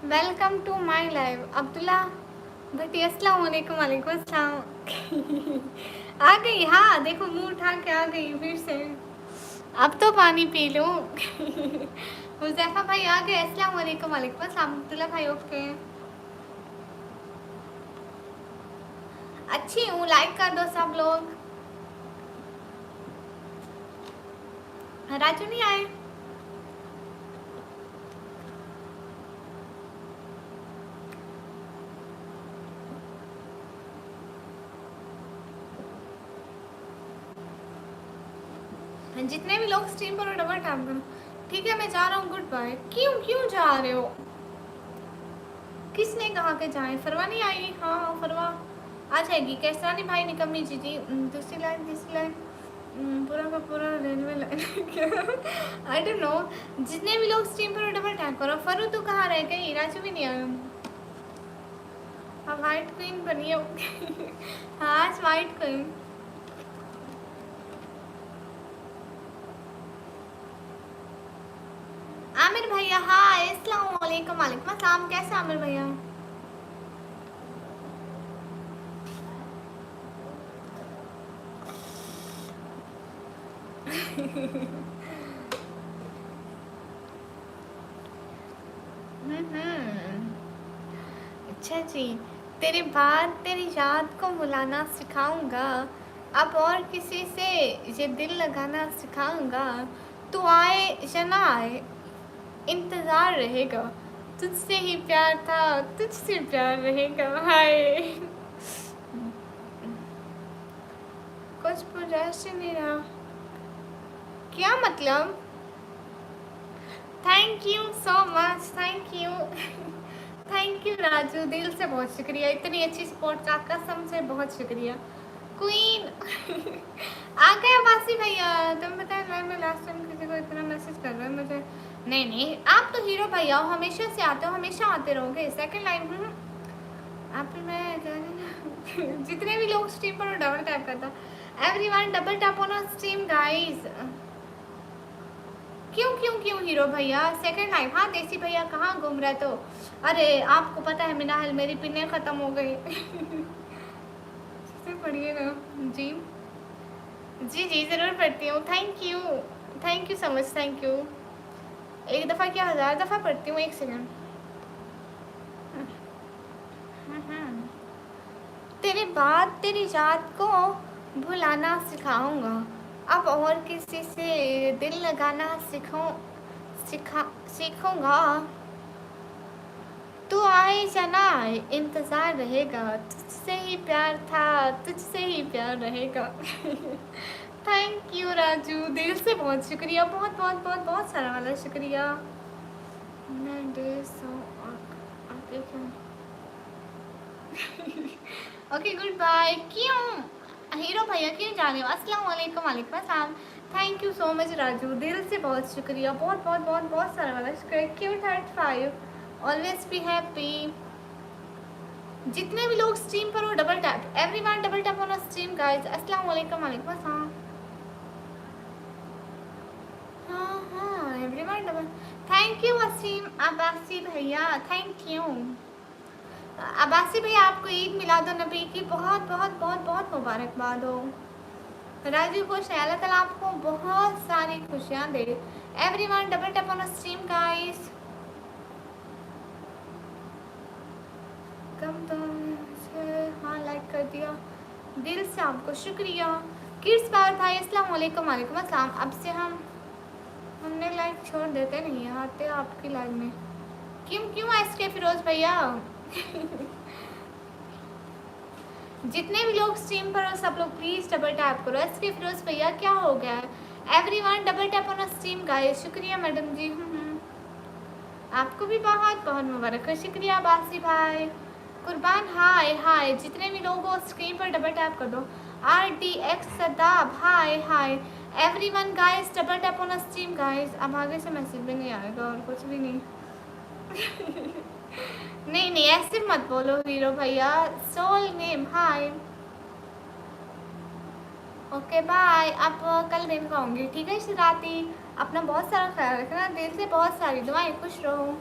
Welcome to my live Abdullah Bhatti. अस्सलाम वालेकुम। वालेकुम अस्सलाम। आ गई, हाँ देखो मुंह उठा के आ गई फिर से। अब तो पानी पी लूं। हुज़ैफा भाई आ गए। अस्सलाम वालेकुम। वालेकुम अस्सलाम। अब्दुल्ला भाई ओके। अच्छी हूँ, लाइक कर दो सब लोग। राजू नहीं आए? जितने भी लोग स्ट्रीम पर डबल टैप करो। ठीक है मैं जा रहा हूँ, गुड बाय। क्यों क्यों जा रहे हो? किसने कहा के जाए? फरवा नहीं आई? हाँ फरवा आ जाएगी। कैसरानी भाई निकम्मी जी जी। दूसरी लाइन तीसरी लाइन पूरा का पूरा railway line. I don't know. जितने भी लोग स्ट्रीम पर डबल टैप करो। फरू तो कहाँ रह गई? राजू भी नहीं आया। हाँ वाइट क्वीन बनी हो। हाँ आज वाइट क्वीन। आमिर भैया हाय। अस्सलाम वालेकुम। वालेकुम अस्सलाम। कैसे आमिर भैया? अच्छा जी। तेरी बात तेरी याद को बुलाना सिखाऊंगा। अब और किसी से ये दिल लगाना सिखाऊंगा। तू आए या ना आए इंतज़ार रहेगा। तुझसे ही प्यार था, तुझसे प्यार रहेगा। हाय। कुछ पुरश नहीं रहा। क्या मतलब? Thank you so much. Thank you. Thank you Raju, दिल से बहुत शुक्रिया। इतनी अच्छी सपोर्ट का कसम से बहुत शुक्रिया। क्वीन। आ गए अब्बासी भैया। तुम बताए मैं लास्ट टाइम किसी को इतना मैसेज कर रहा है मुझे। नहीं नहीं, आप तो हीरो भैया हो, हमेशा से आते हो, हमेशा आते रहोगे। सेकंड लाइन आप मैं जितने भी लोग स्ट्रीम पर डबल टैप करता। Everyone double tap on stream guys. क्यों क्यों क्यों हीरो भैया? Second line. हाँ देसी भैया कहाँ घूम रहे तो? अरे आपको पता है मिनाहल मेरी पिने खत्म हो गई। पढ़िएगा जी। जी जी ज़रूर पढ़ती हूँ। Thank you so much. Thank you. एक दफ़ा क्या 1000 दफ़ा पढ़ती हूँ। एक सेकंड। तेरी बात तेरी याद को भुलाना सिखाऊंगा। अब और किसी से दिल लगाना सीखूंगा। तू आए या ना आए इंतज़ार रहेगा। तुझसे ही प्यार था, तुझसे ही प्यार रहेगा। थैंक यू राजू, दिल से बहुत शुक्रिया। बहुत बहुत बहुत बहुत सारा वाला शुक्रिया। मैं दिल से आगे क्यों? Okay good bye. क्यों हीरो भैया क्यों जा रहे हो? अस्सलाम वालेकुम। वालेकुम अस्सलाम। Thank you so much Raju, दिल से बहुत शुक्रिया। बहुत बहुत बहुत बहुत सारा वाला शुक्रिया। क्यों 35 ऑलवेज बी हैप्पी। जितने भी लोग स्ट्रीम पर हो double tap. Everyone double tap on stream guys. अस्सलाम वालेकुम। वालेकुम अस्सलाम। हाँ हाँ everyone double. Thank you Wasim Abbasi भैया। थैंक यू अब्बासी भैया। आपको ईद मिलाद नबी की बहुत बहुत बहुत बहुत मुबारकबाद हो। राजू खुश है, अल्लाह ताला आपको बहुत सारी खुशियाँ दे। Everyone double tap on stream guys. कम तो हाँ लाइक कर दिया, दिल से आपको शुक्रिया। किड्स पावर भाई अस्सलाम वालेकुम। वालेकुम अस्सलाम। अब से हमने लाइक छोड़ देते नहीं आते आपकी लाइव में। क्यों क्यों एस के फिरोज भैया? जितने भी लोग स्ट्रीम पर हो सब लोग प्लीज डबल टैप करो। एस के फिरोज भैया क्या हो गया है? Everyone double tap on stream guys. शुक्रिया मैडम जी। आपको भी बहुत बहुत मुबारक हो। शुक्रिया बासी भाई। कुर्बान हाय हाय। जितने भी लोग हो स्क्रीन पर डबल टैप कर दो। R D X Sadab hi hi. Everyone guys double tap on stream guys. अब आगे से मैसेज भी नहीं आएगा और कुछ भी नहीं। नहीं नहीं ऐसे मत बोलो हीरो भैया। Soul name hi. Okay bye. अब कल दिन को आऊँगी ठीक है शिराती। अपना बहुत सारा ख्याल रखना। दिल से बहुत सारी दुआएं। खुश रहो।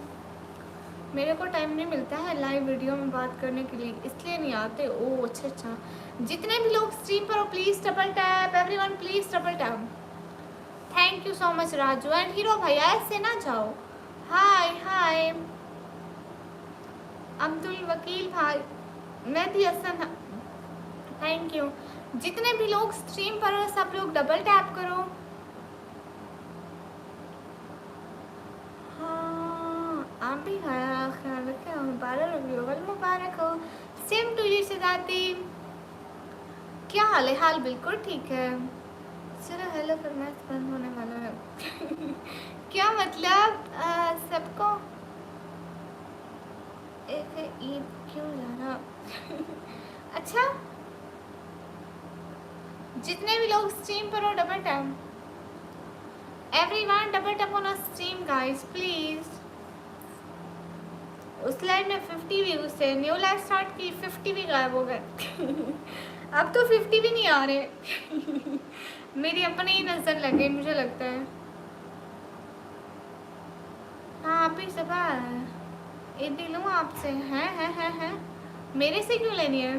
मेरे को टाइम नहीं मिलता है लाइव वीडियो में बात करने के लिए, इसलिए नहीं आते। ओ अच्छा अच्छा। जितने भी लोग स्ट्रीम पर हो please double tap, everyone please double tap. Thank you so much Raju and hero भैया, ऐसे ना जाओ। हाय हाय अब्दुल वकील भाई, मेहदी हसन, थैंक यू। जितने भी लोग स्ट्रीम पर हो सब लोग डबल टैप करो। हाँ आप भी ख्याल रखें, मुबारक रबिउल मुबारक हो। सेम टू यू सिद्धार्थी, क्या हाल है? हाल बिल्कुल ठीक है। चलो हेलो फिर मैच बंद होने वाला है। क्या मतलब सबको एक ईद क्यों जाना? अच्छा जितने भी लोग स्ट्रीम पर हो double tap, everyone double tap on stream guys please. उस लाइव में 50 व्यूज थे, न्यू लाइव स्टार्ट की 50 भी गायब हो गए। अब तो 50 भी नहीं आ रहे। मेरी अपनी ही नजर लगे मुझे लगता है। हाँ आप ही सब ईदी लूँ आपसे? हैं मेरे से क्यों लेनी है?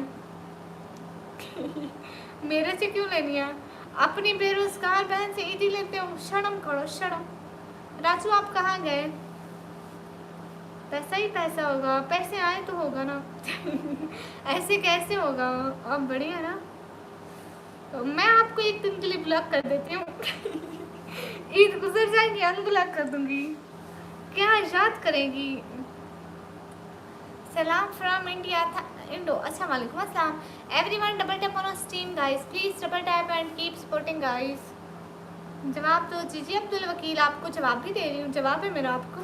मेरे से क्यों लेनी है? अपनी बेरोजगार बहन से ईदी लेते हो, शर्म करो शर्म। राजू आप कहाँ गए? पैसा ही पैसा होगा, पैसे आए तो होगा ना। ऐसे कैसे होगा? अब बढ़िया ना, तो मैं आपको एक दिन के लिए ब्लॉक कर देती हूँ। ईद गुजर जाएगी अनब्लॉक कर दूंगी, क्या याद करेगी? सलाम फ्रॉम इंडिया था इंडो। अच्छा वालेकुम अस्सलाम। Everyone double tap on stream guys please, double tap and keep supporting guys. जवाब तो जी अब्दुल वकील, आपको जवाब भी दे रही हूँ, जवाब है मेरा आपको।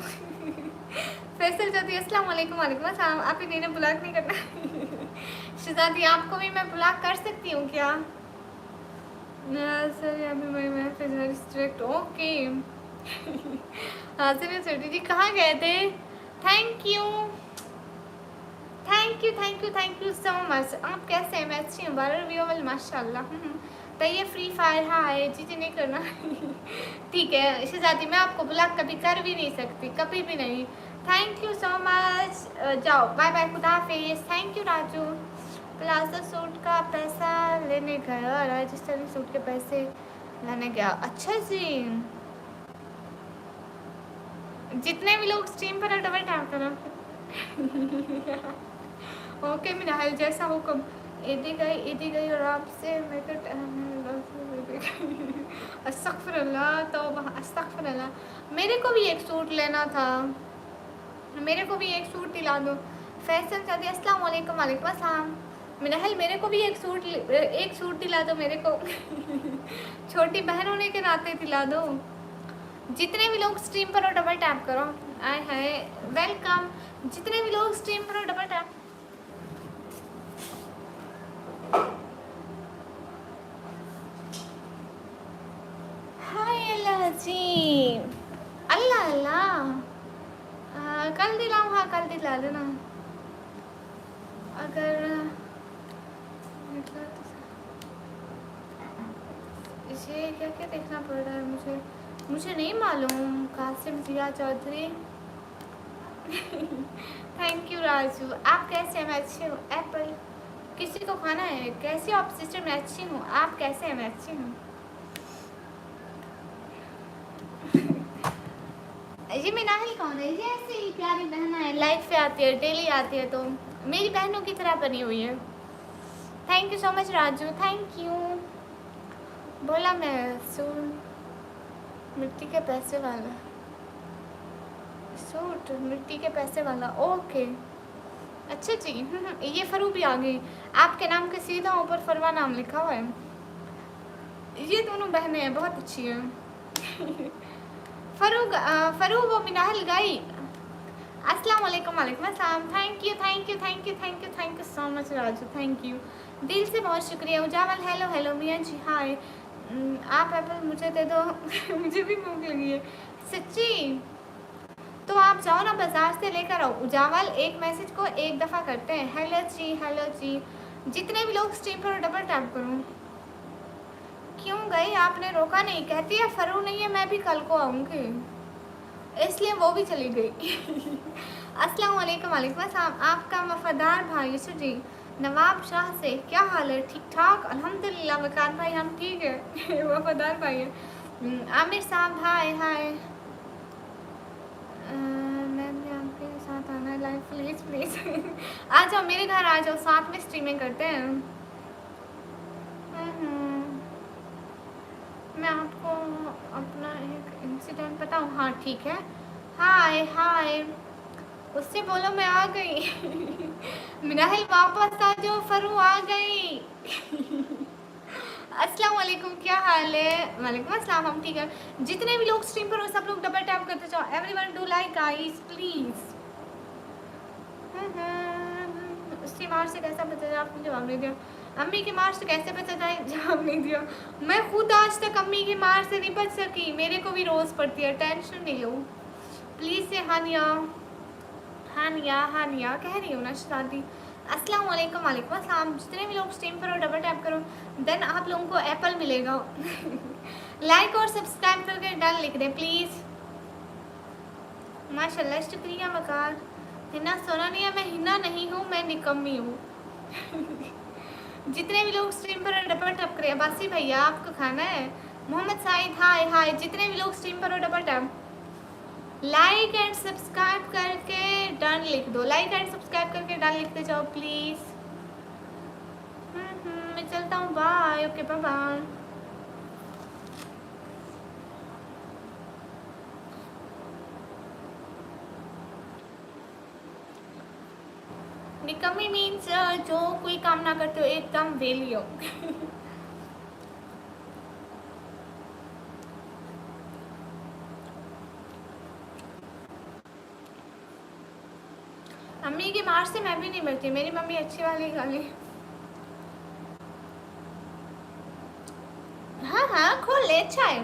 फैसल जाती है अस्सलाम वालेकुम। वालेकुम अस्सलाम। आप ही ने ब्लॉक नहीं करना। शहजादी आपको भी मैं ब्लॉक कर सकती हूँ क्या? सर अभी मैं स्ट्रिक्ट ओके। हाँ सर छोटी जी कहाँ गए थे? Thank you thank you thank you thank you so much. आप कैसे हैं? मैं अच्छी हूँ। 12 रिव्यूअल माशाल्लाह। तो ये फ्री फायर हाँ है जी नहीं करना। ठीक है शहजादी, मैं आपको ब्लॉक कभी कर भी नहीं सकती, कभी भी नहीं। Thank you so much. जाओ बाय बाय, खुदा हाफिज़। Thank you Raju. Palazzo suit का पैसा लेने गया, राजस्थानी सूट के पैसे लेने गया। अच्छा जी, जितने भी लोग स्ट्रीम पर डबल टैप करो। ओके मिनाहल जैसा हुक्म। ईदी गई और आपसे मैं अस्तगफिरुल्लाह तौबा अस्तगफिरुल्लाह। मेरे को भी एक सूट लेना था, मेरे को भी एक सूट दिला दो। फैसल चाहती अस्सलाम वालेकुम। वालेकुम अस्सलाम। मिनाहल मेरे को भी एक सूट दिला दो मेरे को। छोटी बहन होने के नाते दिला दो। जितने भी लोग स्ट्रीम पर हो डबल टैप करो। आए हाय वेलकम। जितने भी लोग स्ट्रीम पर हो डबल टैप। हाय अल्लाह जी, अल्लाह अल्लाह। कल दिलाऊँ? हाँ कल दिला देना। अगर इसे क्या क्या देखना पड़ रहा है मुझे नहीं मालूम। कासिम जिया चौधरी। Thank you Raju. आप कैसे हैं? मैं अच्छी हूँ। एप्पल किसी को खाना है? कैसी आप सिस्टर? मैं अच्छी हूँ। आप कैसे हैं? मैं अच्छी हूँ। ये मिनाहिल कौन है? ये ऐसे ही प्यारी बहन है, लाइफ पे आती है, डेली आती है, तो मेरी बहनों की तरह बनी हुई है। Thank you so much Raju, thank you. बोला मैं सुन मिट्टी के पैसे वाला सूट, मिट्टी के पैसे वाला ओके। अच्छा जी। ये फरू भी आ गई। आपके नाम के सीधा ऊपर फरवा नाम लिखा हुआ है। ये दोनों बहनें हैं, बहुत अच्छी हैं। फरू वो मिनाहल गई। अस्सलाम वालेकुम। वालेकुम अस्सलाम। Thank you thank you thank you thank you thank you so much Raju, thank you दिल से, बहुत शुक्रिया। उजावल हेलो हेलो। मियाँ जी हाय। आप एप्पल मुझे दे दो। मुझे भी भूख लगी है सच्ची। तो आप जाओ ना बाजार से लेकर आओ। उजावल एक मैसेज को एक दफ़ा करते हैं। हेलो जी हेलो जी। जितने भी लोग स्ट्रीम पर डबल टैप करूँ। क्यों गई? आपने रोका नहीं? कहती है फरू नहीं है, मैं भी कल को आऊँगी, इसलिए वो भी चली गई। अस्सलाम वालेकुम। वालेकुम अस्सलाम। आपका वफादार भाई यूसुफ जी नवाब शाह से, क्या हाल है? ठीक ठाक अल्हम्दुलिल्लाह। वकार भाई हम ठीक है। वफादार भाई है। आमिर साहब हाय हाय। मैं भी आपके साथ आना है लाइव, प्लीज़ प्लीज़। आ जाओ मेरे घर आ जाओ, साथ में स्ट्रीमिंग करते हैं। मैं आपको अपना एक इंसिडेंट बताऊँ? हाँ ठीक है। हाय हाय, उससे बोलो मैं आ गई। मिनाहिल वापस आ जाओ, फरू आ गई। अस्सलाम वालेकुम, क्या हाल है? वालेकुम अस्सलाम, हम ठीक है। जितने भी लोग स्ट्रीम पर हो सब लोग डबल टैप करते जाओ। Everyone do like guys please. उसकी मार से कैसा बचा जाए? आपने जवाब नहीं दिया। अम्मी की मार से कैसे बचा जाए? जवाब नहीं दिया। मैं खुद आज तक अम्मी की मार से नहीं बच सकी, मेरे को भी रोज़ पड़ती है, टेंशन नहीं लो प्लीज़। से हानिया हानिया हानिया कह रही हूँ ना शादी। अस्सलाम वालेकुम। वालेकुम अस्सलाम। जितने भी लोग स्ट्रीम करो डबल टैप करो, देन आप लोगों को एप्पल मिलेगा। लाइक और सब्सक्राइब करके डन लिख दें प्लीज़। माशाल्लाह, शुक्रिया वकार। हिना सोना नहीं है, मैं हिना नहीं हूँ, मैं निकम्मी हूँ। जितने भी लोग स्ट्रीम पर डबल टैप करें। अब्बासी भैया आपको खाना है? Mohammad Sayed hi hi. जितने भी लोग स्ट्रीम पर double tap, like and subscribe करके डन लिख दो। लाइक एंड सब्सक्राइब करके डन लिखते जाओ प्लीज़। मैं चलता हूँ, बाय। Okay bye bye. निकम्मी मीन्स जो कोई काम ना करते हो, एकदम वेली हो। अम्मी की मार से मैं भी नहीं बचती, मेरी मम्मी अच्छी वाली गाली। हाँ हाँ खोल ले, अच्छा है,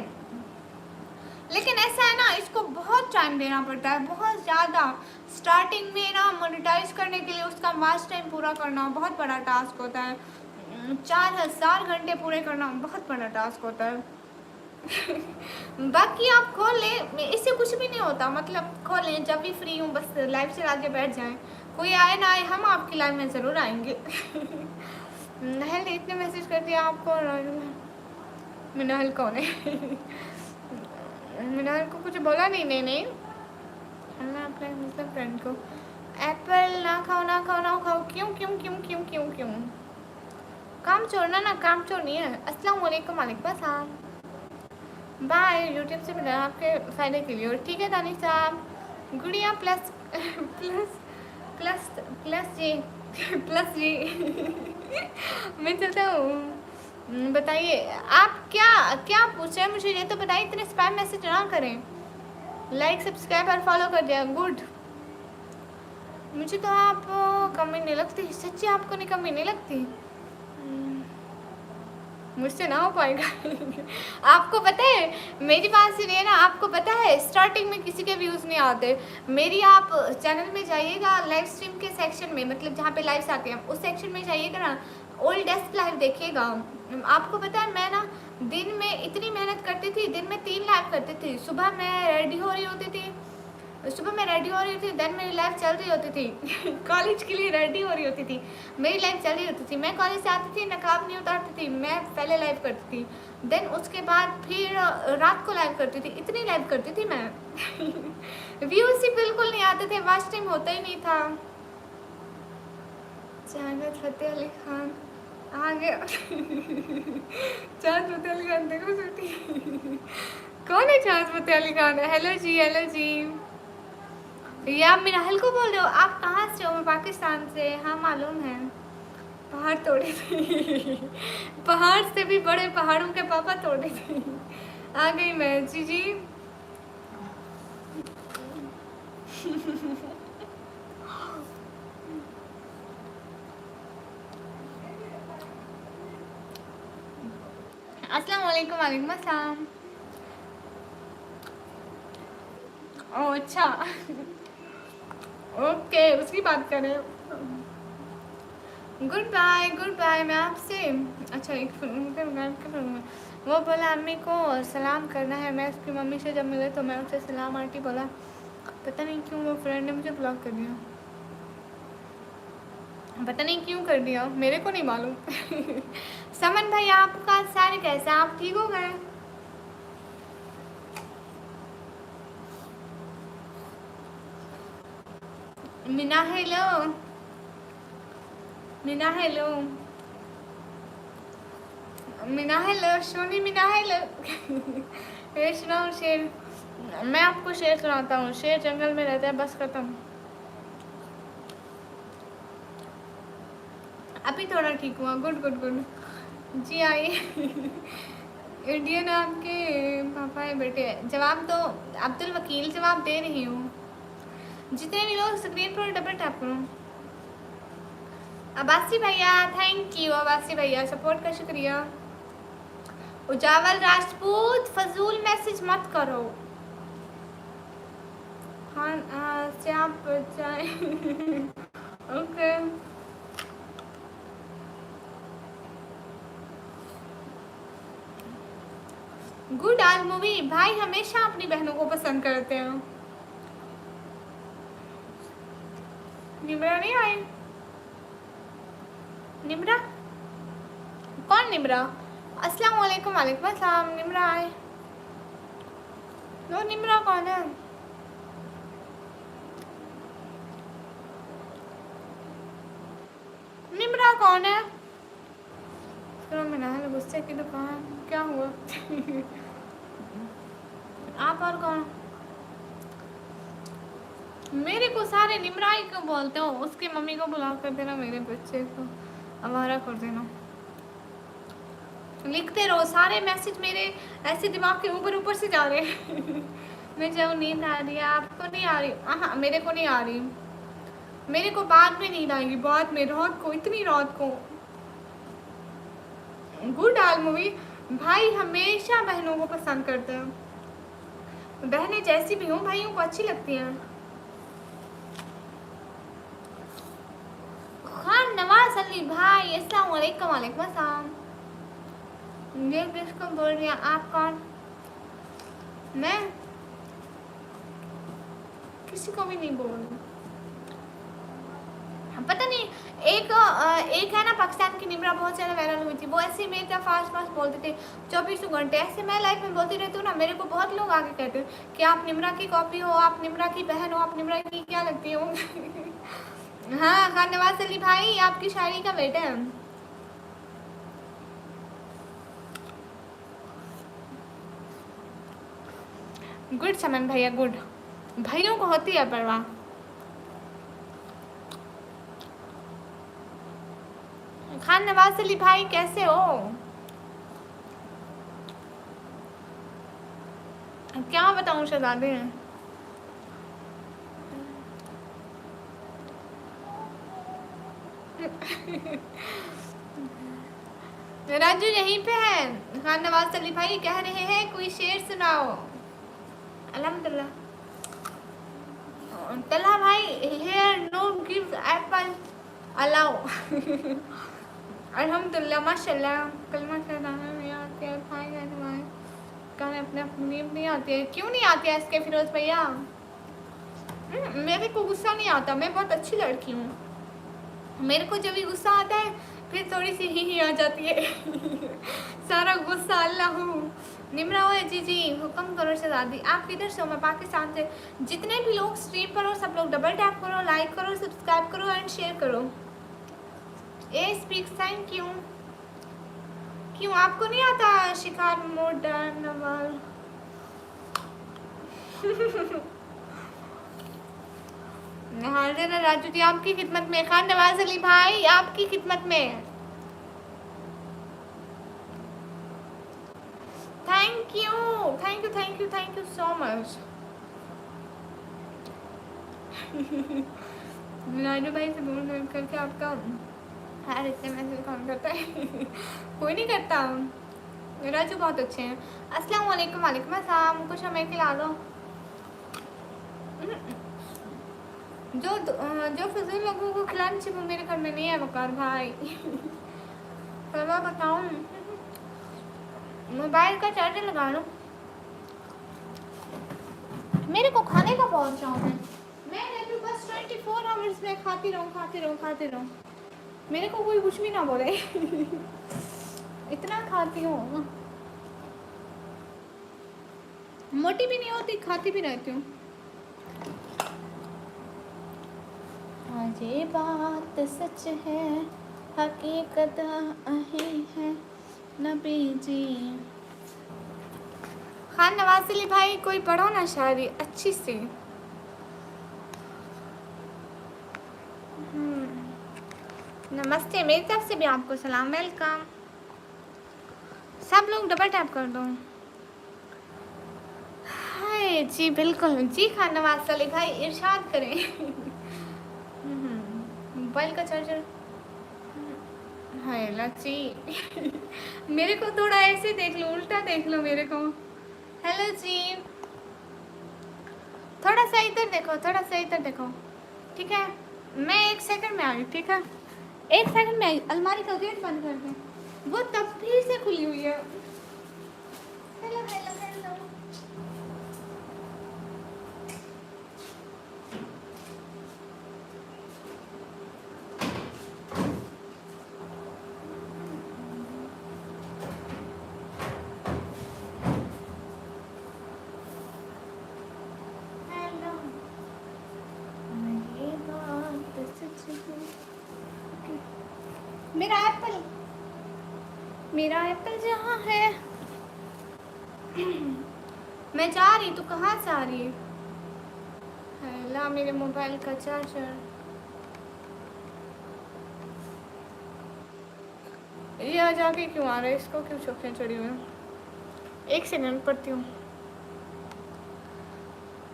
लेकिन ऐसा है ना, इसको बहुत टाइम देना पड़ता है, बहुत ज़्यादा। स्टार्टिंग में ना मोनेटाइज करने के लिए उसका वॉच टाइम पूरा करना बहुत बड़ा टास्क होता है। 4000 घंटे पूरे करना बहुत बड़ा टास्क होता है। बाकी आप खोल लें, इससे कुछ भी नहीं होता, मतलब खोल लें जब भी फ्री हूँ, बस लाइव चला के बैठ जाएं। कोई आए ना आए, हम आपकी लाइव में ज़रूर आएंगे। नहल ने इतने मैसेज कर दिया आपको। मिनाल कौन है? मिनाल को कुछ बोला नहीं? नहीं मैं अपने मतलब फ्रेंड को एप्पल ना खाओ ना खाओ ना खाओ। क्यों क्यों क्यों क्यों क्यों क्यों? काम छोड़ना ना, काम छोड़ नहीं है। अस्सलाम वालेकुम। वालेकुम अस्सलाम। बाय। यूट्यूब से मिला आपके फ़ायदे के लिए, ठीक है दानिश साहब। गुड़िया प्लस प्लस प्लस प्लस जी प्लस जी। मैं चलता हूँ। बताइए आप क्या क्या पूछ रहे हैं मुझे, ये तो बताइए। इतने स्पैम मैसेज ना करें। लाइक सब्सक्राइब और फॉलो कर दिया, गुड। मुझे तो आप कमी नहीं लगती, सच्ची आपको नहीं कमी नहीं लगती। मुझसे ना हो पाएगा। आपको पता है मेरी बात सुनिए ना, आपको पता है स्टार्टिंग में किसी के व्यूज़ नहीं आते। मेरी आप चैनल में जाइएगा, लाइव स्ट्रीम के सेक्शन में, मतलब जहाँ पे लाइव्स आते हैं उस सेक्शन में जाइएगा ना, ओल्ड डेस्क लाइव देखिएगा। आपको पता है मैं ना दिन में इतनी मेहनत करती थी, दिन में 3 लाइव करती थी। सुबह मैं रेडी हो रही होती थी, देन मेरी लाइफ चल रही होती थी। कॉलेज के लिए रेडी हो रही होती थी, मेरी लाइफ चल रही होती थी। मैं कॉलेज से आती थी, नकाब नहीं उतारती थी, मैं पहले लाइव करती थी। देन उसके बाद फिर रात को लाइव करती थी, इतनी लाइव करती थी मैं। व्यूज ही बिल्कुल नहीं आते थे, वॉच टाइम होता ही नहीं था। चाहत फतेह अली खान आ गया। चाहत फतेह अली खान देखो सुटी। कौन है चाहत फतेह अली खान? हेलो जी, हेलो जी। ये आप मिनाहल को बोल रहे हो? आप कहाँ से हो? मैं पाकिस्तान से। हाँ मालूम है, पहाड़ तोड़े थे। पहाड़ से भी बड़े पहाड़ों के पापा तोड़े थे। आ गई मैं जी जी। अस्सलाम वालेकुम। वालेकुम अस्सलाम। ओह अच्छा। ओके, उसकी बात करें। Goodbye goodbye. मैं आपसे अच्छा एक वो बोला अम्मी को सलाम करना है। मैं उसकी मम्मी से जब मिले तो मैं उससे सलाम आंटी बोला। पता नहीं क्यों वो फ्रेंड ने मुझे ब्लॉक कर दिया, पता नहीं क्यों कर दिया, मेरे को नहीं मालूम। समन भाई आपका सारे कैसे, आप ठीक हो गए? Meena hello, Meena hello, Meena hello, Soni Meena hello. ये सुनाओ शेर, मैं आपको शेर सुनाता हूँ। शेर जंगल में रहता है, बस खत्म। अभी थोड़ा ठीक हुआ, गुड गुड गुड। जी आइए। इंडियन आपके पापा है बेटे? जवाब दो। अब्दुल वकील जवाब दे रही हूँ। जितने भी लोग स्क्रीन पर डबल टैप करो। अब्बासी भैया थैंक यू, अब्बासी भैया सपोर्ट का शुक्रिया। उजावल राजपूत फजूल मैसेज मत करो। हाँ से आप जाए। ओके गुड आल मूवी। भाई हमेशा अपनी बहनों को पसंद करते हैं। निम्रा नहीं आई? निम्रा कौन? निम्रा अस्सलाम वालेकुम। वालेकुम अस्सलाम। निम्रा आए? वो निम्रा कौन है? निम्रा कौन है? चलो मैं ना गुस्से की दुकान, क्या हुआ? आप और कौन? मेरे को सारे निम्रा ही क्यों बोलते हो? उसकी मम्मी को बुला कर देना, मेरे बच्चे को आवारा कर देना। लिखते रहो सारे मैसेज मेरे ऐसे दिमाग के ऊपर ऊपर से जा रहे हैं। मैं जब नींद आ रही है, आपको नहीं आ रही? हाँ मेरे को नहीं आ रही, मेरे को बाद में नींद आएगी, बाद में, रात को, इतनी रात को। गुड आल मूवी। भाई हमेशा बहनों को पसंद करते हैं, बहनें जैसी भी हों भाइयों को अच्छी लगती हैं। खान नवाज अली भाई अस्सलाम वालेकुम। वालेकुम अस्सलाम। ये किसको बोल रही है? आप कौन? मैं किसी को भी नहीं बोल रही। पता नहीं, एक है ना पाकिस्तान की निम्रा, बहुत ज़्यादा वायरल हुई थी। वो ऐसे मेरे तरफ फास्ट फास्ट बोलते थे 24 घंटे। ऐसे मैं लाइफ में बोलती रहती हूँ ना, मेरे को बहुत लोग आगे कहते हैं कि आप निम्रा की कॉपी हो, आप निम्रा की बहन हो, आप निम्रा की क्या लगती हो। हाँ खान नवाज अली भाई आपकी शायरी का बेटा है। गुड समन भैया गुड। भाइयों को होती है परवाह। खान नवाज अली भाई कैसे हो? क्या बताऊं शहजादे हैं। राजू यहीं पे है। खान नवाज अली भाई कह रहे हैं कोई शेर सुनाओ। अल्हम्दुलिल्लाह। तला भाई हेयर नो गिव्स एप्पल अलाउ। अल्हम्दुलिल्लाह माशाल्लाह। कलमा शहदाना नहीं आते हैं भाई है तुम्हारे कहने अपने अपनी नहीं आती है। क्यों नहीं आती है इसके फिरोज भैया? मेरे को गुस्सा नहीं आता, मैं बहुत अच्छी लड़की हूँ। मेरे को जब भी गुस्सा आता है फिर थोड़ी सी ही आ जाती है। सारा गुस्सा अल्लाह हूँ। निम्रा हो जी जी हुक्म करो शहजादी। आप किधर से हो? मैं पाकिस्तान से। जितने भी लोग स्ट्रीम पर हो सब लोग डबल टैप करो, लाइक करो, सब्सक्राइब करो एंड शेयर करो। ए स्पीक थैंक यू। क्यों आपको नहीं आता शिकार मोड नवाल? हाजिर है राजू जी आपकी खिदमत में। खान नवाज अली भाई आपकी खिदमत में। Thank you thank you thank you thank you so much. Raju भाई से बोल करके आपका यार इतने मैसेज कौन करता है? कोई नहीं करता। राजू बहुत अच्छे हैं। अस्सलाम वालेकुम। वालेकुम अस्सलाम। कुछ हमें खिला दो। जो फजूल लोगों को खिलानी चाहिए वो मेरे घर में नहीं है वकार भाई। परवा बताऊं, मोबाइल का चार्जर लगा लो। मेरे को खाने का बहुत शौक है। मैं रहती हूँ बस 24 आवर्स में खाती रहूँ। मेरे को कोई कुछ भी ना बोले। इतना खाती हूँ, मोटी भी नहीं होती, खाती भी रहती हूँ। आज ये बात सच है, हकीकत ही है नबी जी। खान नवाज अली भाई कोई पढ़ो ना शायरी अच्छी सी। नमस्ते, मेरी तरफ से भी आपको सलाम, वेलकम। सब लोग डबल टैप कर दो। हाय जी, बिल्कुल जी। खान नवाज अली भाई इरशाद करें। मोबाइल का चार्जर। हाय लची। मेरे को थोड़ा ऐसे देख लो, उल्टा देख लो मेरे को। हेलो जी, थोड़ा सा इधर देखो, थोड़ा सा इधर देखो, ठीक है। मैं 1 सेकंड में आ गई, ठीक है। 1 सेकंड में आई। अलमारी का गेट बंद कर दे, वो तब फिर से खुली हुई है। Hello hello hello. हेलो, ये बात सच है। मेरा एप्पल जहाँ है। मैं जा रही, तू कहाँ से आ रही है? ला मेरे मोबाइल का चार्जर। ये आ जाके क्यों आ रहा है? इसको क्यों चौकियाँ चढ़ी हुई हैं? 1 सेकंड पढ़ती हूँ।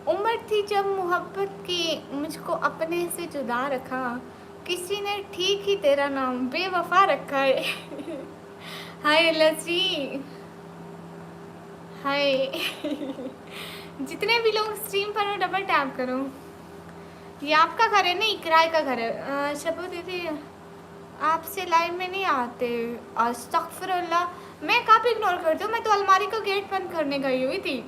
उम्र थी जब मोहब्बत की, मुझको अपने से जुदा रखा, किसी ने ठीक ही तेरा नाम बेवफा रखा है। हाय लची, हाय। जितने भी लोग स्ट्रीम पर हो डबल टैप करो। ये आपका घर है? नहीं, किराए का घर है। शबू दीदी आपसे लाइव में नहीं आते। अस्तगफिरुल्लाह, मैं कब इग्नोर करती हूँ? मैं तो अलमारी का गेट बंद करने गई हुई थी।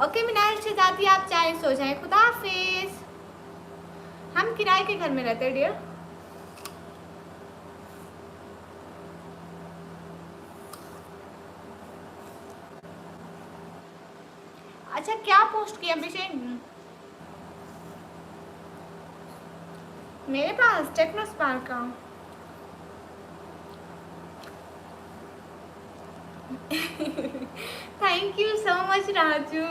ओके मिनाल शहजादी, आप चाहे सो जाएं। खुदा हाफिज। हम किराए के घर में रहते हैं डियर। अच्छा, क्या पोस्ट किया अभिषेक? मेरे पास टेक्नो स्पार्क का। Thank you so much Raju.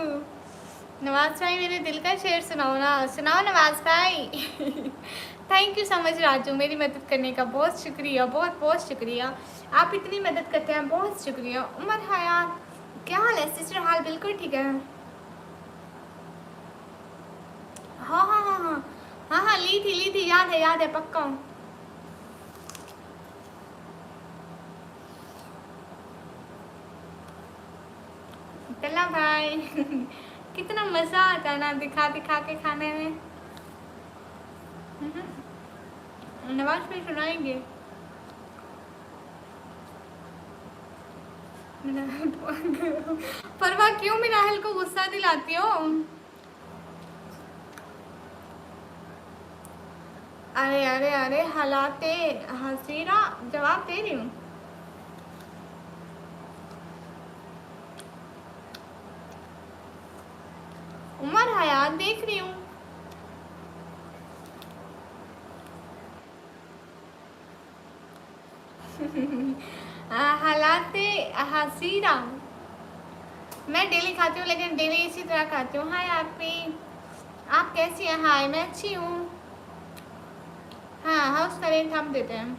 Nawaz भाई मेरे दिल का शेर सुनाओ ना, सुनाओ नवाज भाई। Thank you so much Raju, मेरी मदद करने का बहुत शुक्रिया, बहुत बहुत शुक्रिया। आप इतनी मदद करते हैं, बहुत शुक्रिया। उमर हयात, क्या हाल है सिस्टर? हाल बिल्कुल ठीक है। हाँ हाँ हाँ हाँ हाँ हाँ, ली थी, याद है पक्का। चला भाई। कितना मज़ा आता है ना दिखा दिखा के खाने में। नवाज भाई सुनाएंगे। परवाह क्यों मिराहल को गुस्सा दिलाती हो? अरे अरे अरे, हालाते हसीरा, जवाब दे रही हूँ। उमर हयात देख रही हूँ। हालाते हसीरा, मैं डेली खाती हूँ, लेकिन डेली इसी तरह खाती हूँ। हाय आपी, आप कैसी हैं? हाय, मैं अच्छी हूँ। हाँ, हाउस का रेंट हम देते हैं।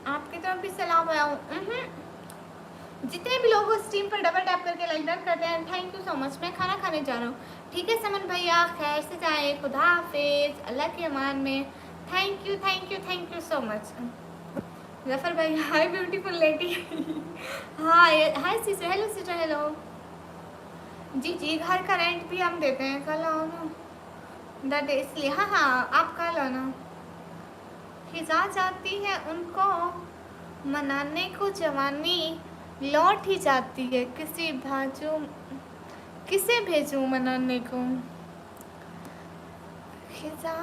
आपकी तरफ भी सलाम आया हूँ। जितने भी लोग स्ट्रीम पर डबल टैप करके लाइक डन करते हैं, थैंक यू सो मच। मैं खाना खाने जा रहा हूँ, ठीक है समन भैया? खैर से जाए, खुदा हाफिज, अल्लाह के अमान में। Thank you thank you thank you so much. Zafar भाई, hi beautiful lady. Hi hi sister, hello sister, hello. जी जी, घर का रेंट भी हम देते हैं। कल आओ ना दादा, इसलिए। हाँ हाँ, आप कल आना। खिजा जाती है उनको मनाने को जवानी, लौट ही जाती है किसे भेजूं मनाने को। खिजा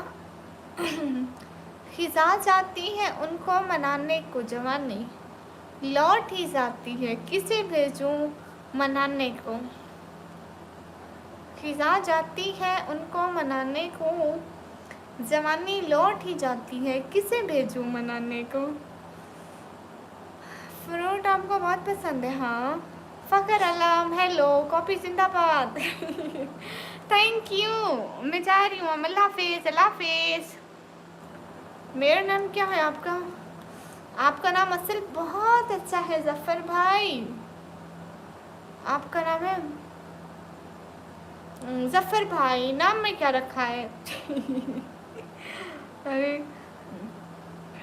खिजा जाती है उनको मनाने को जवानी, लौट ही जाती है किसे भेजूं मनाने को। खिजा जाती है उनको मनाने को जवानी, लौट ही जाती है किसे भेजूं मनाने को। फ्रूट आपको बहुत पसंद है, हाँ। फ़खर आलम हेलो, कॉपी जिंदाबाद। Thank you. मैं जा रही हूँ, अल्लाह हाफिज़, अल्लाह हाफिज़। मेरा नाम क्या है आपका? आपका नाम असल बहुत अच्छा है जफ़र भाई। आपका नाम है जफ़र भाई, नाम में क्या रखा है? अरे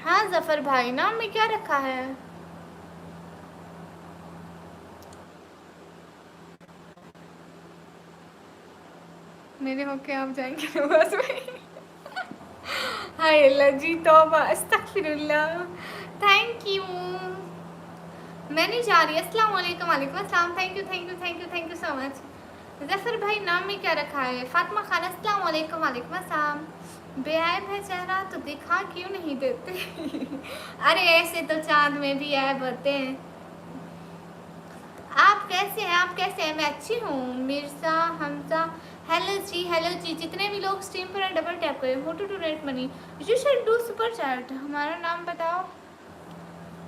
हाँ जफ़र भाई, नाम में क्या रखा है? मेरे होके आप जाएंगे नमाज में? हाय अल्लाह जी, तौबा अस्तगफिरुल्लाह। Thank you. मैं नहीं जा रही। अस्सलाम वालेकुम। वालेकुम अस्सलाम। Thank you thank you thank you thank you so much. Zafar भाई नाम में क्या रखा है? फातिमा खान अस्सलाम वालेकुम। वालेकुम अस्सलाम। बेऐब है चेहरा तो दिखा क्यों नहीं देते? अरे ऐसे तो चांद में भी ऐब होते हैं। आप कैसे हैं? आप कैसे हैं? मैं अच्छी हूँ। मिर्ज़ा हमजा हेलो जी। जितने भी लोग स्ट्रीम पर हैं डबल टैप करें। हो to donate money, you should do super chat. हमारा नाम बताओ।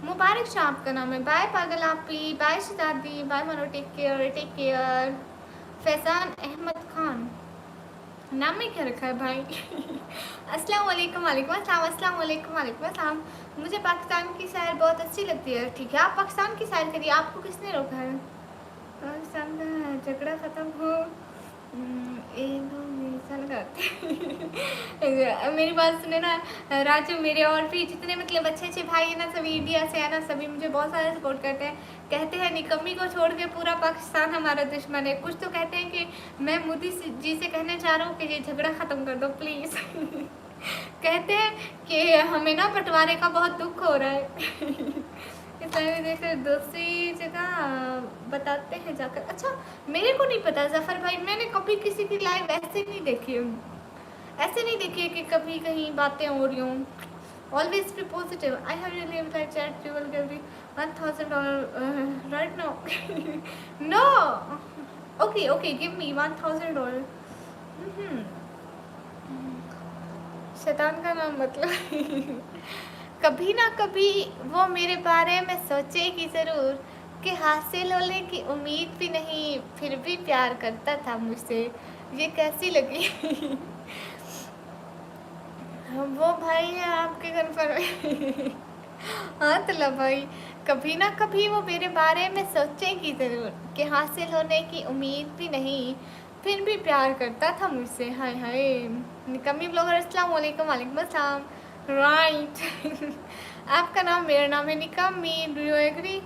मुबारक शाह आपका नाम है। बाय पागल आपी, bye Shahzadi, bye Mano, take care take care. Faizan Ahmed Khan नाम में क्या रखा है भाई? अस्सलाम वालेकुम। वालेकुम अस्सलाम। अस्सलाम वालेकुम। वालेकुम अस्सलाम। मुझे पाकिस्तान की सैर बहुत अच्छी लगती है। ठीक है, आप पाकिस्तान की सैर करिए, आपको किसने रोका है? पाकिस्तान का झगड़ा ख़त्म हो, एक दो मिसाल करते। मेरी बात सुने ना राजू, मेरे और भी जितने मतलब अच्छे अच्छे भाई हैं ना, सभी इंडिया से है ना, सभी मुझे बहुत सारे सपोर्ट करते हैं। कहते हैं निकम्मी को छोड़ के पूरा पाकिस्तान हमारा दुश्मन है। कुछ तो कहते हैं कि मैं मोदी जी से कहने चाह रहा हूँ कि ये झगड़ा ख़त्म कर दो प्लीज़। कहते हैं कि हमें ना बंटवारे का बहुत दुख हो रहा है। इसलिए देखो दूसरी जगह बताते हैं जाकर। अच्छा, मेरे को नहीं पता जफ़र भाई, मैंने कभी किसी की लाइव ऐसे नहीं देखी है। ऐसे नहीं देखी है कि कभी कहीं बातें हो रही हों। Always be positive. I have really like chat you will give me $1000 right now. No, okay okay, give me $1000। शैतान का नाम मतलब। कभी ना कभी वो मेरे बारे में सोचेगी ज़रूर कि हासिल होने की उम्मीद भी नहीं, फिर भी प्यार करता था मुझसे। ये कैसी लगी? वो भाई है आपके घर पर। हाँ तला भाई, कभी ना कभी वो मेरे बारे में सोचेगी ज़रूर कि हासिल होने की उम्मीद भी नहीं, फिर भी प्यार करता था मुझसे। हाय हाय। निकम्मी ब्लॉगर अस्सलाम वालेकुम। वालेकुम अस्सलाम। राइट। आपका नाम मेरा नाम है निकम्मी। Do you agree?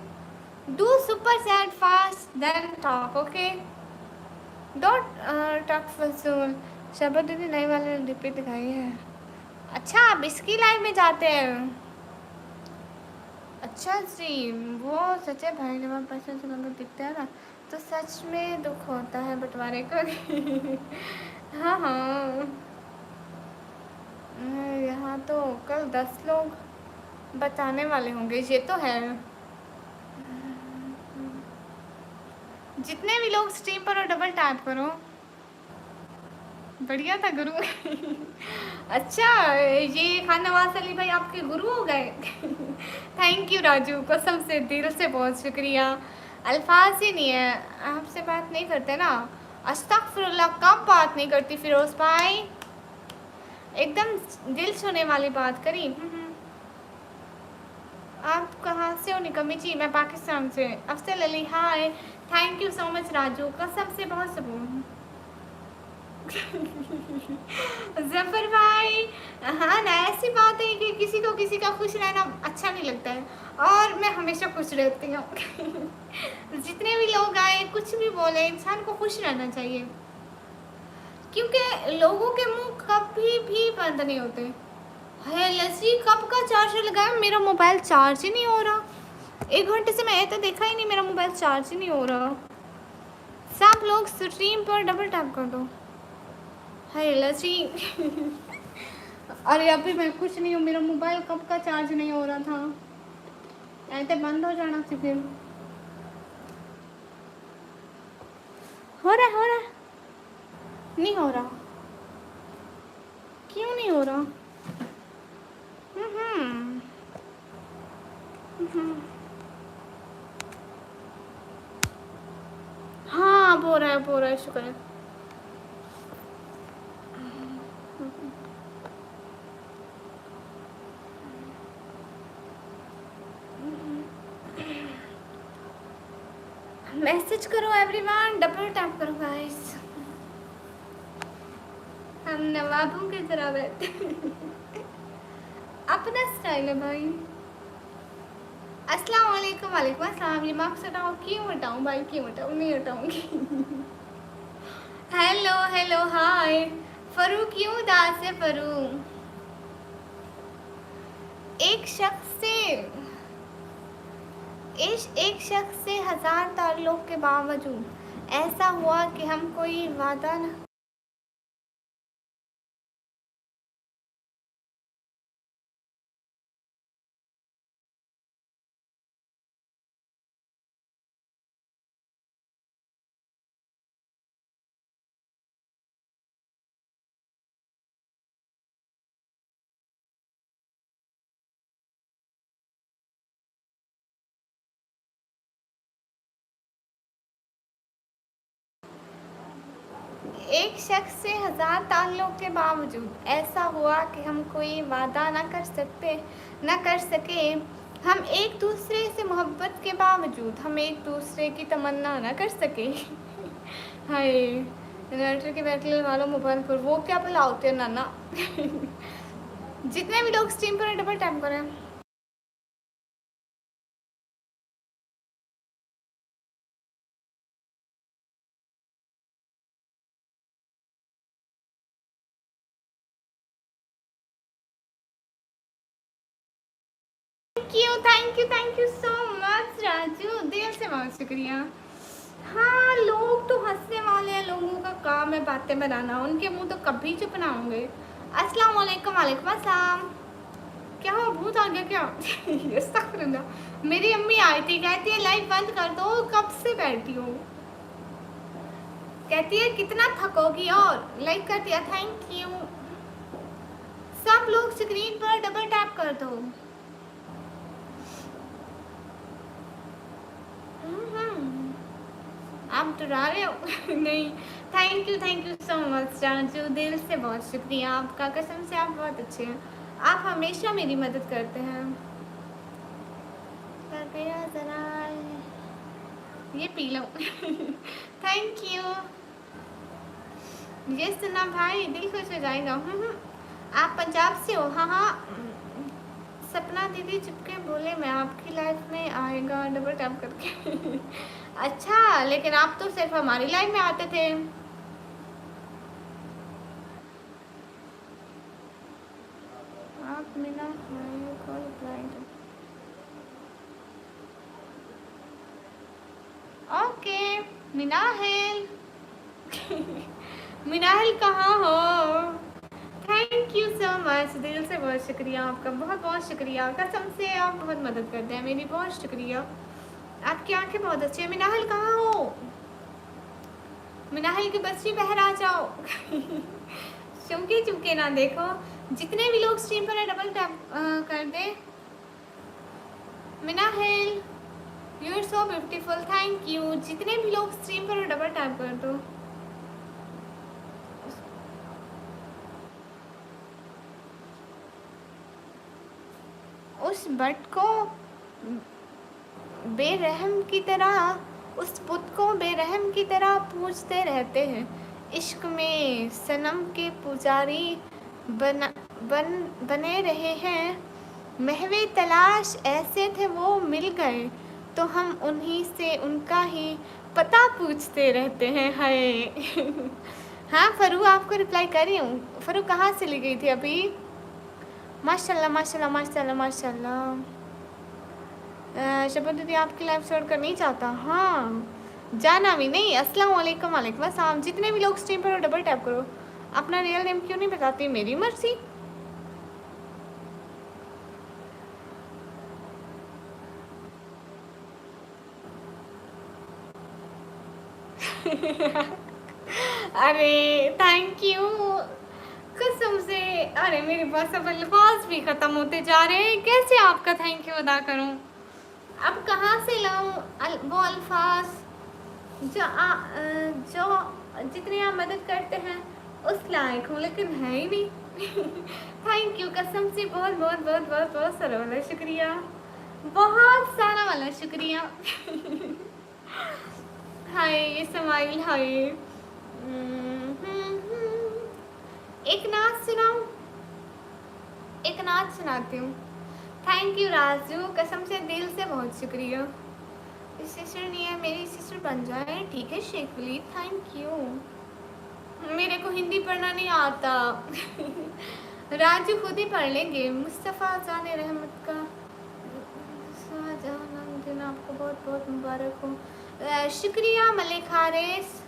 Do super chat fast then talk, okay? Don't talk फजूल। शबा दीदी नए वाले डीपी दिखाई है। अच्छा, आप इसकी लाइव में जाते हैं? अच्छा जी, वो सच्चे भाई जब आप पैसे से कभी दिखते हैं ना, तो सच में दुख होता है बंटवारे का। हाँ हाँ, यहाँ तो कल 10 लोग बताने वाले होंगे, ये तो है। जितने भी लोग स्ट्रीम पर हो डबल टैप करो। बढ़िया था गुरु। अच्छा, ये खान नवाज अली भाई आपके गुरु हो गए? थैंक यू राजू, कसम से दिल से बहुत शुक्रिया। अल्फाज ही नहीं है, आपसे बात नहीं करते ना। अस्तगफिरुल्लाह, कब बात नहीं करती फिरोज भाई? एकदम दिल छूने वाली बात करी। आप कहाँ से हो निकम्मी जी? मैं पाकिस्तान से। Afsal Ali hi. Thank you so much Raju, कसम से बहुत सपोर्ट। जफर भाई, हाँ ना, ऐसी बात है कि किसी का खुश रहना अच्छा नहीं लगता है, और मैं हमेशा खुश रहती हूँ। जितने भी लोग आए कुछ भी बोले, इंसान को खुश रहना चाहिए, क्योंकि लोगों के मुंह कभी भी बंद नहीं होते। है लस्सी, कब का चार्जर लगाया, मेरा मोबाइल चार्ज ही नहीं हो रहा। 1 घंटे से मैं तो देखा ही नहीं, मेरा मोबाइल चार्ज ही नहीं हो रहा। सब लोग स्ट्रीम पर डबल टैप कर दो। हाय लची अरे अभी मैं कुछ नहीं हूँ, मेरा मोबाइल कब का चार्ज नहीं हो रहा था, ऐसे बंद हो जाना से फिर हो रहा नहीं हो रहा, क्यों नहीं हो रहा? हम्म हम्म। हाँ अब हो रहा है, अब हो रहा है, शुक्र है। मैसेज करो एवरीवन, डबल टैप करो गाइस। हम नवाबों की तरह बैठे अपना स्टाइल है भाई। अस्सलाम वालेकुम। वालेकुम अस्सलाम। ये मार्क्स हटाओ, क्यों हटाऊं भाई, क्यों हटाऊं? नहीं हटाऊंगी हेलो हेलो हाय फरू, क्यों उदास है फरू? एक शख्स से 1000 ताल्लुक के बावजूद ऐसा हुआ कि हम कोई वादा न एक शख्स से 1000 ताल्लुक के बावजूद ऐसा हुआ कि हम कोई वादा न कर सके। हम एक दूसरे से मोहब्बत के बावजूद हम एक दूसरे की तमन्ना न कर सके हाय इन्वर्टर के बैटरी वालों मोबाइल पर वो क्या भला होते हैं नाना जितने भी लोग स्ट्रीम पर डबल टैप करें। Thank you so much Raju, दिल से बहुत शुक्रिया। हाँ लोग तो हंसने वाले हैं, लोगों का काम है बातें बनाना, उनके मुंह तो कभी चुप ना होंगे। अस्सलाम वालेकुम। वालेकुम अस्सलाम। क्या हुआ, भूत आ गया क्या अस्तगफिरुल्लाह। मेरी अम्मी आई थी, कहती है लाइव बंद कर दो, कब से बैठी हो, कहती है कितना थकोगी, और लाइक कर दिया, थैंक यू। सब लोग स्क्रीन पर डबल टैप कर दो। आप डरा रहे हो नहीं, thank you so much Raju, दिल से बहुत शुक्रिया आपका, कसम से आप बहुत अच्छे हैं, आप हमेशा मेरी मदद करते हैं। ज़रा ये पी लो थैंक यू। ये सुना भाई, दिल खुश हो जाएगा। आप पंजाब से हो? हाँ हाँ। सपना दीदी चुपके बोले मैं आपकी लाइफ में आएगा डबल टैप करके अच्छा, लेकिन आप तो सिर्फ हमारी लाइफ में आते थे। आप मिला ओके मिनाहिल मिनाहिल कहाँ हो? थैंक यू सो मच, दिल से बहुत शुक्रिया आपका, बहुत बहुत शुक्रिया, कसम से आप बहुत मदद करते हैं मेरी, बहुत शुक्रिया। आपकी आंखें बहुत अच्छी है। मिनाहिल कहाँ हो? मिनाहिल की बच्ची बहर आ जाओ चुमके चुमके ना देखो। जितने भी लोग स्ट्रीम पर डबल टैप कर दे। Minahil you are so beautiful, thank you. जितने भी लोग स्ट्रीम पर डबल टैप कर दो। उस बट को बेरहम की तरह, उस बुत को बेरहम की तरह पूजते रहते हैं। इश्क में सनम के पुजारी बने रहे हैं। महवे तलाश ऐसे थे वो मिल गए, तो हम उन्हीं से उनका ही पता पूछते रहते हैं। हाय हाँ फरू, आपको रिप्लाई कर रही हूँ। फरू कहाँ से ली गई थी अभी? माशाल्लाह माशाल्लाह माशाल्लाह माशाल्लाह। शपथ दीदी आपकी लाइव छोड़ कर नहीं चाहता, हाँ जाना भी नहीं। अस्सलाम वालेकुम। वालेकुम अस्सलाम। जितने भी लोग स्ट्रीम पर हो डबल टैप करो। अपना रियल नेम क्यों नहीं बताती? मेरी मर्जी। अरे थैंक यू कसम से। अरे मेरे पास अब अल्फाज भी ख़त्म होते जा रहे हैं, कैसे आपका थैंक यू अदा करूं? अब कहाँ से लाऊं वो अल्फाज जो जितनी आप मदद करते हैं उस लायक हूँ, लेकिन है ही नहीं। थैंक यू कसम से, बहुत बहुत बहुत बहुत बहुत सारा वाला शुक्रिया, बहुत सारा वाला शुक्रिया। हाय समाइल, हाय। एक नाच सुनाऊं? एक नाच सुनाती हूँ। थैंक यू राजू, कसम से दिल से बहुत शुक्रिया। सिस्टर नहीं है, मेरी सिस्टर बन जाए, ठीक है शेखली, थैंक यू। मेरे को हिंदी पढ़ना नहीं आता। राजू खुद ही पढ़ लेंगे। मुस्तफ़ा जाने रहमत का दिन आपको बहुत बहुत मुबारक हो। शुक्रिया मलिक हारिस।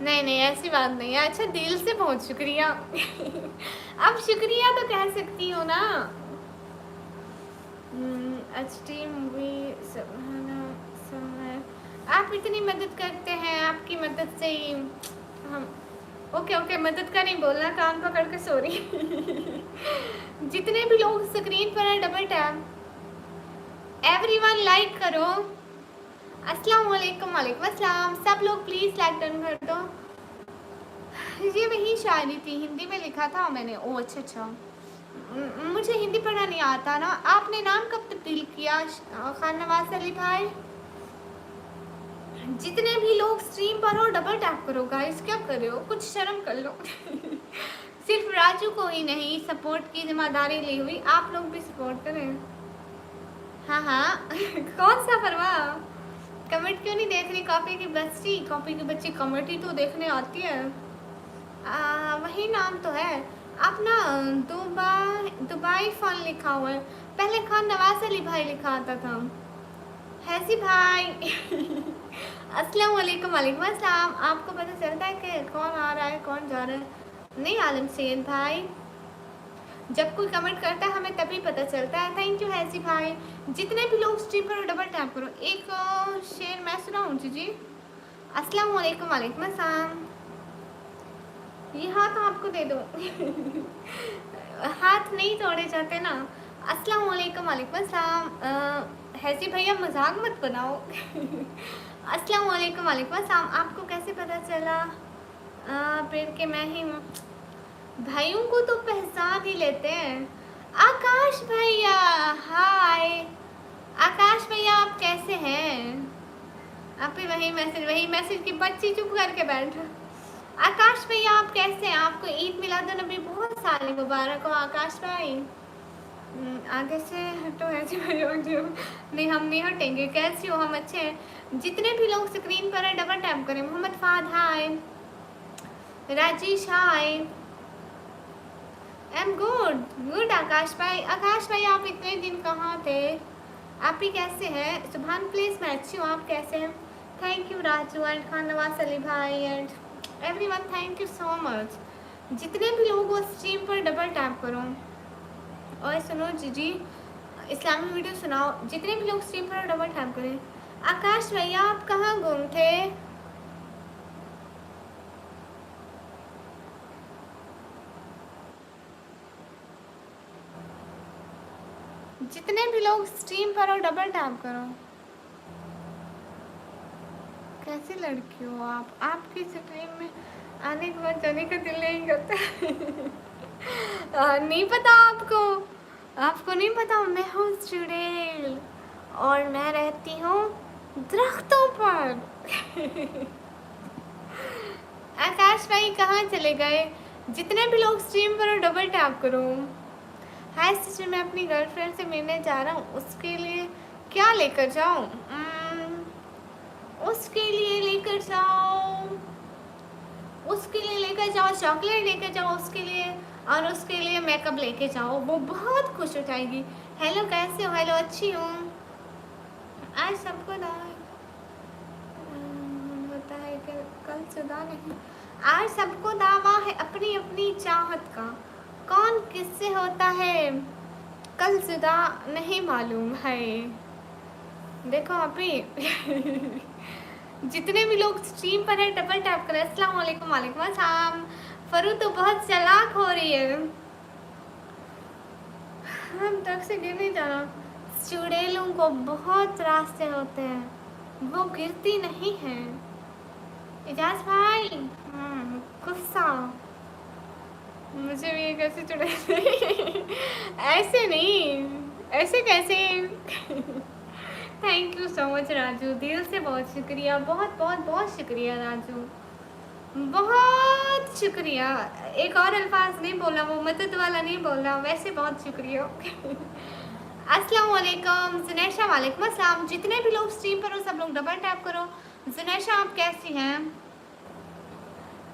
नहीं नहीं ऐसी बात नहीं है। अच्छा दिल से बहुत शुक्रिया। अब शुक्रिया तो कह सकती हो ना। एचटी मूवी आप इतनी मदद करते हैं, आपकी मदद से ही हम। ओके ओके, मदद का नहीं बोलना, कान पकड़ के सॉरी। जितने भी लोग स्क्रीन पर हैं डबल टैप, एवरीवन लाइक करो। अस्सलाम वालेकुम। वालेकुम अस्सलाम। सब लोग प्लीज़ लाइक डन कर दो। ये वही शायरी थी, हिंदी में लिखा था मैंने। ओ अच्छा अच्छा, मुझे हिंदी पढ़ना नहीं आता ना। आपने नाम कब तब्दील किया खान नवाज अली भाई? जितने भी लोग स्ट्रीम पर हो डबल टैप करो गाइस, क्या कर रहे हो? कुछ शर्म कर लो। सिर्फ राजू को ही नहीं, सपोर्ट की जिम्मेदारी ली हुई, आप लोग भी सपोर्ट करें। हाँ हाँ। कौन सा परवाह? कमेंट क्यों नहीं देख रही? कॉपी की बच्ची, कॉपी की बच्ची कमेंट ही तो देखने आती है। वही नाम तो है। आप ना दुबई फ़ोन लिखा हुआ है, पहले खान नवाज अली भाई लिखा आता था। हैसी भाई। अस्सलाम वालेकुम। वालेकुम अस्सलाम। आपको पता चलता है कि कौन आ रहा है कौन जा रहा है? नहीं आलम सैयद भाई, जब कोई कमेंट करता है हमें तभी पता चलता है। थैंक यू हैसी भाई। जितने भी लोग स्ट्रीम करो डबल टैप करो। एक शेर मैं सुनाऊँ जी? अस्सलाम वालेकुम। वालेकुम अस्सलाम। ये हाथ आपको दे दो। हाथ नहीं तोड़े जाते ना। अस्सलाम वालेकुम। वालेकुम अस्सलाम। हैसी भैया मजाक मत बनाओ। अस्सलाम वालेकुम। वालेकुम अस्सलाम। आपको कैसे पता चला फिर के मैं ही हूँ? भाइयों को तो पहचान ही लेते हैं। आकाश भैया हाय। आकाश भैया आप कैसे हैं? आप ही वही मैसेज की बच्ची चुप करके बैठा। आकाश भैया आप कैसे हैं? आपको ईद मिलादुन्नबी बहुत सारी मुबारक हो आकाश भाई। आगे से हटो ऐसे जो नहीं, हम नहीं हटेंगे। कैसी हो? हम अच्छे हैं। जितने भी लोग स्क्रीन पर हैं डबल टैप करें। Mohammad Fahad hi. Rajesh hi. I am good good Akash भाई। आकाश भाई आप इतने दिन कहाँ थे? आप ही कैसे हैं? सुभान प्लीज मैं अच्छी हूँ, आप कैसे हैं? Thank you Raju and Khan Nawaz Ali भाई and everyone, thank you so much. जितने भी लोग वो स्ट्रीम पर डबल टैप करो। और सुनो जी इस्लामी वीडियो सुनाओ। जितने भी लोग स्ट्रीम पर डबल टैप करें। आकाश भैया आप कहाँ गुम थे? जितने भी लोग स्ट्रीम पर हो डबल टैप करो। कैसी लड़की हो आप? आपकी स्ट्रीम में आने के बाद जाने का दिल नहीं करता। नहीं पता आपको? आपको नहीं पता? मैं हूँ चुड़ैल और मैं रहती हूँ दरख्तों पर। आकाश भाई कहाँ चले गए? जितने भी लोग स्ट्रीम पर हो डबल टैप करो। हाय सिस्टर, मैं अपनी गर्लफ्रेंड से मिलने जा रहा हूँ, उसके लिए क्या लेकर जाऊँ? उसके लिए लेकर जाओ उसके लिए लेकर जाओ, चॉकलेट लेकर जाओ उसके लिए, और उसके लिए मेकअप लेके जाओ, वो बहुत खुश हो जाएगी। हेलो कैसे हो? हेलो अच्छी हूँ। आज सबको होता है कि कल जुदा नहीं, आज सबको दावा है अपनी अपनी चाहत का, कौन किससे होता है कल जुदा नहीं मालूम है। देखो अभी जितने भी लोग स्ट्रीम पर है डबल टैप करें। अस्सलाम वालेकुम। वालेकुम अस्सलाम। फरू तो बहुत चालाक हो रही है। हम तक से गिर नहीं जाना। चुड़ैलों को बहुत रास्ते होते हैं, वो गिरती नहीं है। इजाज भाई गुस्सा, मुझे भी एक ऐसे चुड़ैल ऐसे नहीं, ऐसे कैसे thank you so much Raju, दिल से बहुत शुक्रिया, बहुत बहुत बहुत शुक्रिया राजू, बहुत शुक्रिया। एक और अल्फाज नहीं बोला, वो मदद वाला नहीं बोला, वैसे बहुत शुक्रिया। अस्सलाम वालेकुम जुनैशा। वालेकुम अस्सलाम। जितने भी लोग स्ट्रीम पर हो सब लोग डबल टैप करो। जुनैशा आप कैसी हैं?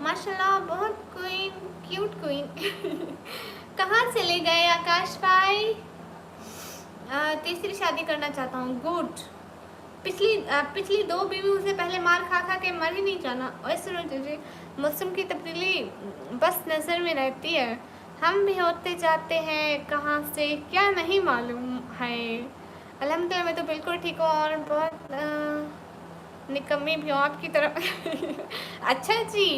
माशाल्लाह बहुत क्वीन, क्यूट क्वीन। कहाँ चले गए आकाश भाई? तीसरी शादी करना चाहता हूँ। गुड। पिछली 2 बीवियों से पहले मार खा खा के मर ही नहीं जाना। वैसे मौसम की तब्दीली बस नज़र में रहती है, हम भी होते जाते हैं, कहाँ से क्या नहीं मालूम है। अल्हम्दुलिल्लाह मैं तो बिल्कुल ठीक हूँ और बहुत निकम्मी भी हूँ आपकी तरफ। अच्छा जी।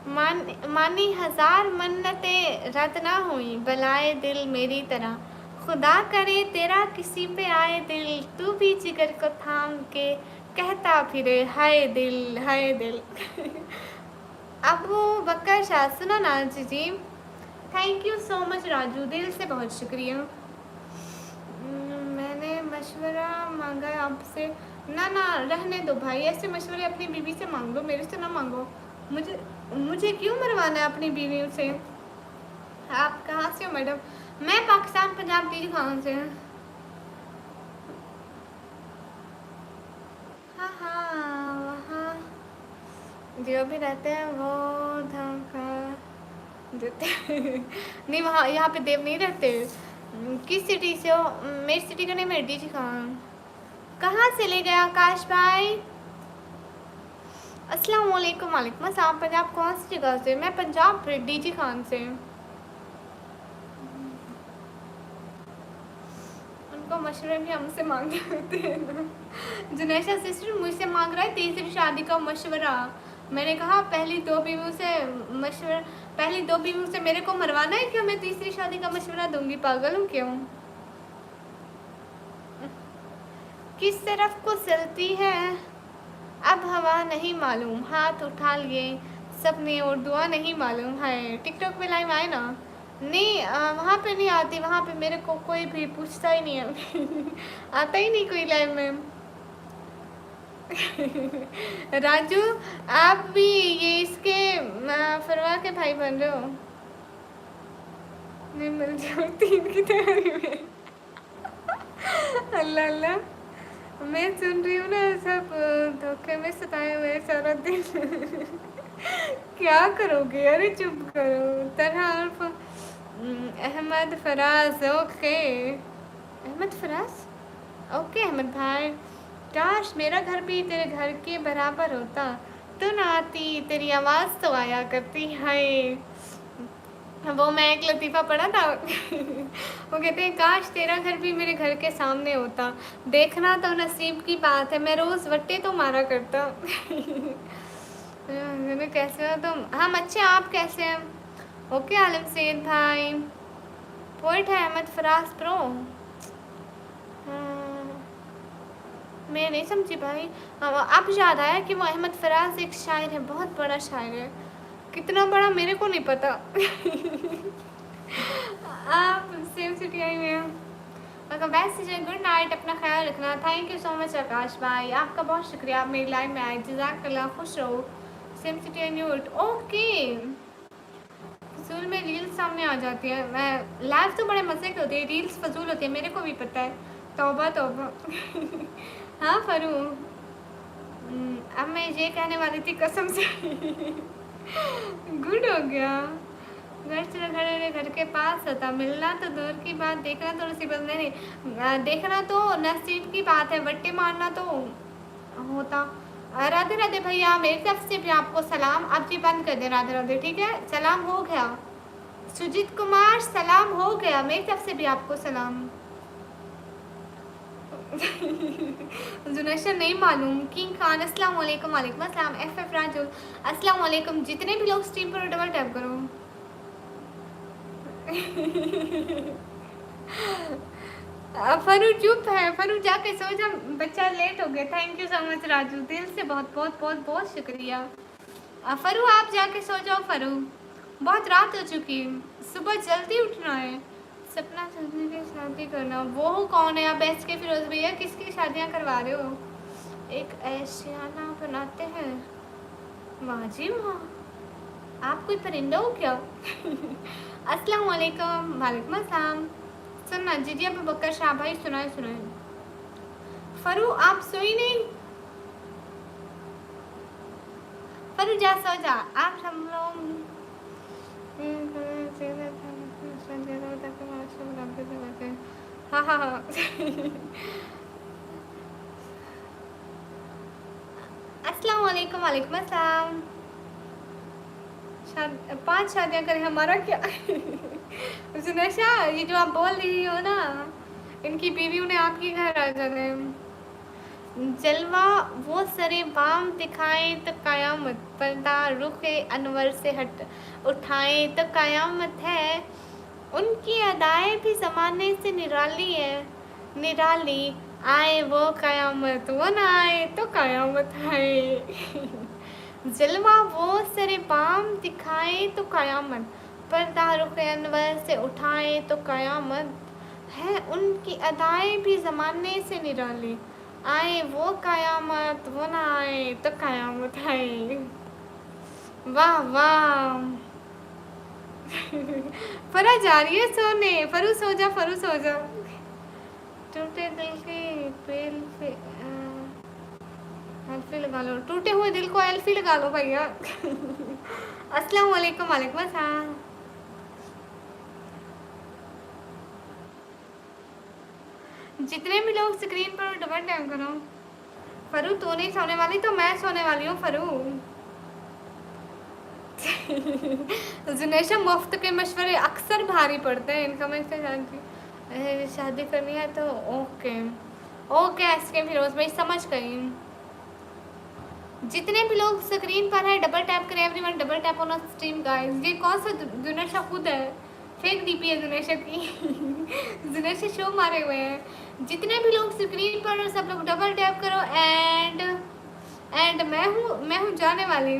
मानी 1000 मन्नतें रद्द ना हुई, बलाए दिल मेरी तरह, खुदा करे तेरा किसी पे आए दिल, तू भी जिगर को थाम के कहता फिरे हाय दिल हाय दिल। अबू बकर शाह सुनो ना जी। Thank you so much Raju, दिल से बहुत शुक्रिया। मैंने मशवरा मांगा आपसे। ना ना रहने दो भाई, ऐसे मशवरे अपनी बीवी से मांग लो, मेरे से ना मांगो। मुझे क्यों मरवाना है अपनी बीवी से? आप कहाँ से हो मैडम? मैं पाकिस्तान पंजाब दिल्ली कहाँ से? हाँ हाँ वहाँ जो भी रहते हैं वो धोखा देते नहीं, वहाँ यहाँ पे देव नहीं रहते। किस सिटी से हो? मेरी सिटी का नेम है डीजी खान। कहाँ से ले गया आकाश भाई? अस्सलाम वालेकुम। वालेकुम अस्सलाम। पंजाब कौन सी जगह से? मैं पंजाब डीजी खान से। उनको मशवरे भी हमसे मांगे होते हैं। जुनैशा सिस्टर मुझसे मांग रहा है तीसरी शादी का मशवरा। मैंने कहा पहली 2 बीवियों से मेरे को मरवाना है, क्यों मैं तीसरी शादी का मशवरा दूंगी? पागल हूँ क्यों? किस तरफ को चलती है अब हवा नहीं मालूम, हाथ उठा लिए सबने और दुआ नहीं मालूम है। टिकटॉक पे लाइव आए ना? नहीं वहाँ पे नहीं आती, वहाँ पे मेरे को कोई भी पूछता ही नहीं है। आता ही नहीं कोई लाइव में। राजू आप भी ये इसके फरवा के भाई बन रहे हो? नहीं मिल जाओ 3 की तैयारी में। अल्लाह अल्लाह, मैं सुन रही हूँ ना सब धोखे में सताए हुए सारा दिन। क्या करोगे? अरे चुप करो। तरह अहमद फराज। ओके अहमद फराज। ओके अहमद भाई, काश मेरा घर भी तेरे घर के बराबर होता, तो ना आती तेरी आवाज़ तो आया करती है। वो मैं एक लतीफ़ा पढ़ा था। वो कहते हैं काश तेरा घर भी मेरे घर के सामने होता, देखना तो नसीब की बात है, मैं रोज़ वट्टे तो मारा करता। कैसे हो तुम? हम अच्छे, आप कैसे हैं? ओके आलम सैद भाई। पोइट है अहमद फराज प्रो। मैं नहीं समझी भाई। अब याद आया कि वो अहमद फराज एक शायर है, बहुत बड़ा शायर है। कितना बड़ा मेरे को नहीं पता। आप सेम सिटी आई हुए हैं। वैसे गुड नाइट, अपना ख्याल रखना। थैंक यू सो मच आकाश भाई, आपका बहुत शुक्रिया, आप मेरी लाइफ में आए। जज़ाकल्लाह, खुश रहो। सेम सिटी आई न्यूट। ओके फजूल में रील्स सामने आ जाती है। मैं लाइव तो बड़े मज़े की होती है, रील्स फजूल होती है, मेरे को भी पता है। तौबा तौबा। हाँ फरू, अब मैं ये कहने वाली थी कसम से। गुड हो गया। घर से घर के पास था, मिलना तो दूर की बात, देखना तो नसीब नहीं, देखना तो नसीब की बात है, बट्टे मारना तो होता। राधे राधे भैया, मेरी तरफ से भी आपको सलाम। आप जी बंद कर दे राधे राधे, ठीक है? सलाम हो गया। सुजीत कुमार सलाम हो गया, मेरी तरफ से भी आपको सलाम। जुनेशा नहीं मालूम। किंग खान अस्सलाम वालेकुम। वालेकुम अस्सलाम। एफ राजुल अस्सलाम वालेकुम। जितने भी लोग स्ट्रीम पर डबल टैप करो। फरू चुप है, फरू जाके सो जा, बच्चा लेट हो गया। Thank you so much Raju, दिल से बहुत बहुत बहुत बहुत शुक्रिया। फरू आप जाके सो जाओ फरू, बहुत रात हो चुकी है, सुबह जल्दी उठना है। सपना चंद्र की शादी करना, वो कौन है? आप बेस्ट के फिरोज भैया किसकी शादियां करवा रहे हो? एक ऐशियाना बनाते हैं। वाह जी वाह, आप कोई परिंदा हो क्या? अस्सलाम वालेकुम। वालेकुम अस्सलाम। सुनना जीजी अबू बकर शाह भाई, सुनाए सुनाए। फरू आप सोई नहीं? फरू जा सो जा। आप हम लोग हाँ हाँ हाँ। अस्सलाम वालेकुम। वालेकुम अस्सलाम। 5 शादियाँ करें, हमारा क्या? जुनेशा ये जो आप बोल रही हो ना, इनकी बीवी उन्हें आपके घर आ जाना है। जलवा वो सरे बाम दिखाए तो कयामत, पर्दा रुखे अनवर से हट उठाए तो कयामत है। उनकी अदाएं भी ज़माने से निराली है, निराली। आए वो कयामत, वो ना आए तो कयामत है। जलवा वो सरे बाम दिखाए तो कयामत, पर्दा रुखे अनवर से उठाए तो कयामत है। उनकी अदाएं भी ज़माने से निराली। आए वो कयामत, वो ना आए तो कयामत है। वाह वाह। फरा जा रही है सोने। फरू सो जा, फरू सो जा। टूटे दिल के पेल पे एल्फी लगा लो, टूटे हुए दिल को एल्फी लगा लो भैया। अस्सलाम वालेकुम। वालेकुम अस्सलाम। जितने भी लोग स्क्रीन पर डबल टैप करो। फरू तू नहीं सोने वाली तो मैं सोने वाली हूँ फरू। जुनेशा मुफ्त के मशवरे अक्सर भारी पड़ते हैं, इनका मैं शादी करनी है तो ओके ओके एसके फिरोज भाई समझ गई। जितने भी लोग स्क्रीन पर है डबल टैप करें, everyone double tap on stream guys. ये कौन सा जुनेशा खुद है, फेक डीपी है जुनेशा की। जुनेशा शो मारे हुए हैं। जितने भी लोग स्क्रीन पर हो सब लोग डबल टैप करो। एंड मैं हूँ जाने वाली।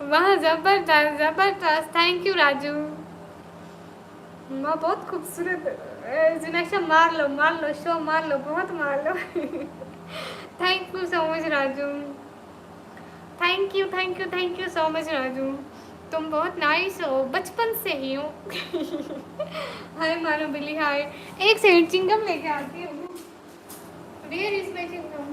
वाह जबरदस्त जबरदस्त, थैंक यू राजू। वाह बहुत खूबसूरत। जुनेशा मार लो शो मार लो, बहुत मार लो। Thank you so much Raju, thank you so much Raju. तुम बहुत नाइस हो, बचपन से ही हो। हाय मानो बिल्ली हाय। एक सेकंड चिंगम लेके आती हूँ। Where is my chewing gum?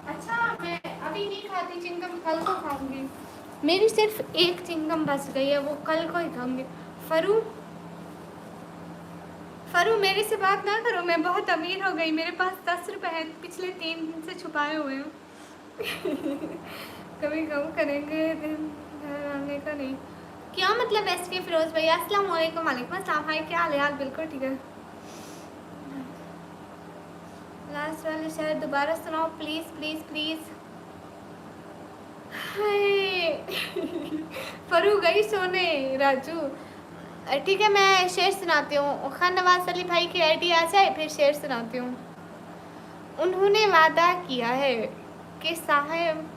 अच्छा मैं अभी नहीं खाती चिंगम, कल को खाऊंगी। मेरी सिर्फ एक चिंगम बच गई है, वो कल को ही खाऊंगी। फरू फरू मेरे से बात ना करो, मैं बहुत अमीर हो गई, मेरे पास 10 रुपए हैं, पिछले 3 दिन से छुपाए हुए हैं। कभी कम करेंगे दिन आने का नहीं। क्या मतलब एस के फिरोज भैया? अस्सलाम वालेकुम। वालेकुम अस्सलाम। हाय क्या हाल है यार? बिल्कुल ठीक है। लास्ट वाले शायद दोबारा सुनाओ प्लीज प्लीज प्लीज। फरू गई सोने राजू। ठीक है मैं शेर सुनाती हूँ। खान नवाज अली भाई की आईडी आ जाए फिर शेर सुनाती हूँ। उन्होंने वादा किया है कि साहब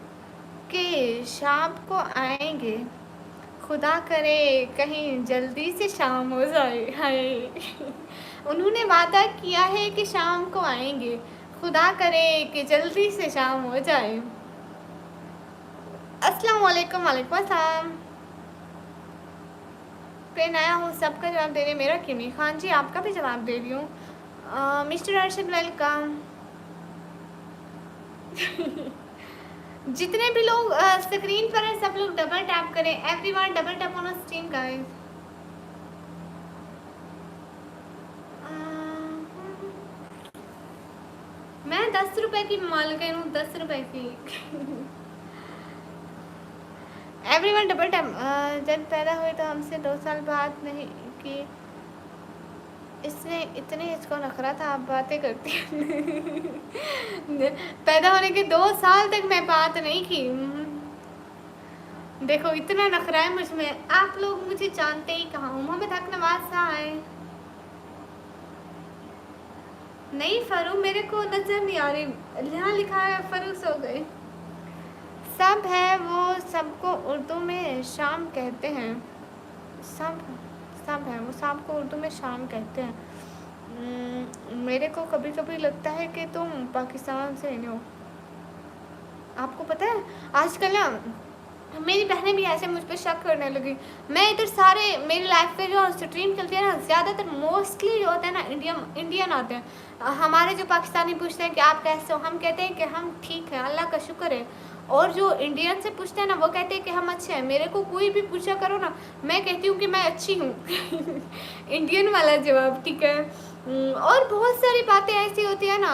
के शाम को आएंगे, खुदा करे कहीं जल्दी से शाम हो जाए। हाय। उन्होंने वादा किया है कि शाम को आएंगे, खुदा करे कि जल्दी से शाम हो जाए। अस्सलाम वालेकुम। वालेकुम अस्सलाम। पे नया हूँ सबका जवाब दे रही है मेरा किमी खान जी, आपका भी जवाब दे रही हूँ। Mister Arshad welcome. जितने भी लोग स्क्रीन पर हैं सब लोग डबल टैप करें। Everyone double tap on stream guys. मैं 10 रुपए की मालिक हूँ, 10 रुपए की। Everyone double tap. जब पैदा हुए तो हमसे 2 साल बाद नहीं कि इसने इतने इसको नखरा था, आप बातें करती पैदा होने के 2 साल तक मैं बात नहीं की। देखो इतना नखरा है मुझ में, आप लोग मुझे जानते ही कहाँ हूँ। मोहम्मद हक नवाज साहब नहीं, फरू मेरे को नजर नहीं आ रही, यहाँ लिखा है फरूस हो गए। सब है वो, सबको उर्दू में शाम कहते हैं। सब सब है वो, सबको उर्दू में शाम कहते हैं। मेरे को कभी कभी लगता है कि तुम पाकिस्तान से नहीं हो। आपको पता है आजकल ना मेरी बहनें भी ऐसे मुझ पर शक करने लगी। मैं इधर सारे मेरी लाइफ पे जो स्ट्रीम चलती है ना, ज़्यादातर मोस्टली जो होता है ना इंडियन आते हैं। हमारे जो पाकिस्तानी पूछते हैं कि आप कैसे हो, हम कहते हैं कि हम ठीक है, अल्लाह का शुक्र है। और जो इंडियन से पूछते हैं ना, वो कहते हैं कि हम अच्छे हैं। मेरे को कोई भी पूछा करो ना, मैं कहती हूँ कि मैं अच्छी हूँ। इंडियन वाला जवाब, ठीक है। और बहुत सारी बातें ऐसी होती है ना,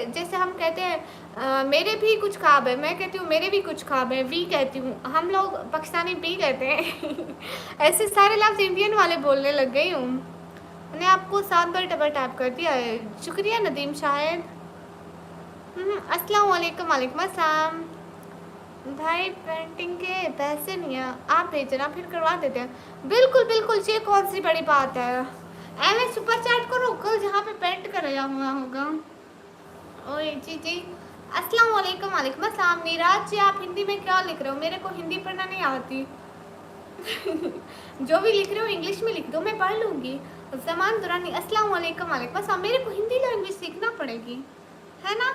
जैसे हम कहते हैं मेरे भी कुछ ख्वाब है, मैं कहती हूँ मेरे भी कुछ ख्वाब है, वी कहती हूँ। हम लोग पाकिस्तानी बी कहते हैं। ऐसे सारे लफ्ज़ इंडियन वाले बोलने लग गई हूँ। मैंने आपको 7 बार डबल टैप कर दिया है, शुक्रिया नदीम शायद। अस्सलाम वालेकुम। वालेकुम अस्सलाम। भाई पेंटिंग के पैसे नहीं है, आप भेजना फिर करवा देते हैं। बिल्कुल बिल्कुल, ये कौन सी बड़ी बात है। एम सुपर चैट करो, कल जहाँ पे पेंट कराया हुआ होगा। ओए जी जी, अस्सलाम वालेकुम। वालेकुम अस्सलाम। नीराज जी आप हिंदी में क्या लिख रहे हो, मेरे को हिंदी पढ़ना नहीं आती। जो भी लिख रहे हो इंग्लिश में लिख दो, मैं पढ़ लूँगी। जमान दुरानी अस्सलाम वालेकुम। वालेकुम अस्सलाम। मेरे को हिंदी लैंग्वेज सीखना पड़ेगी, है ना।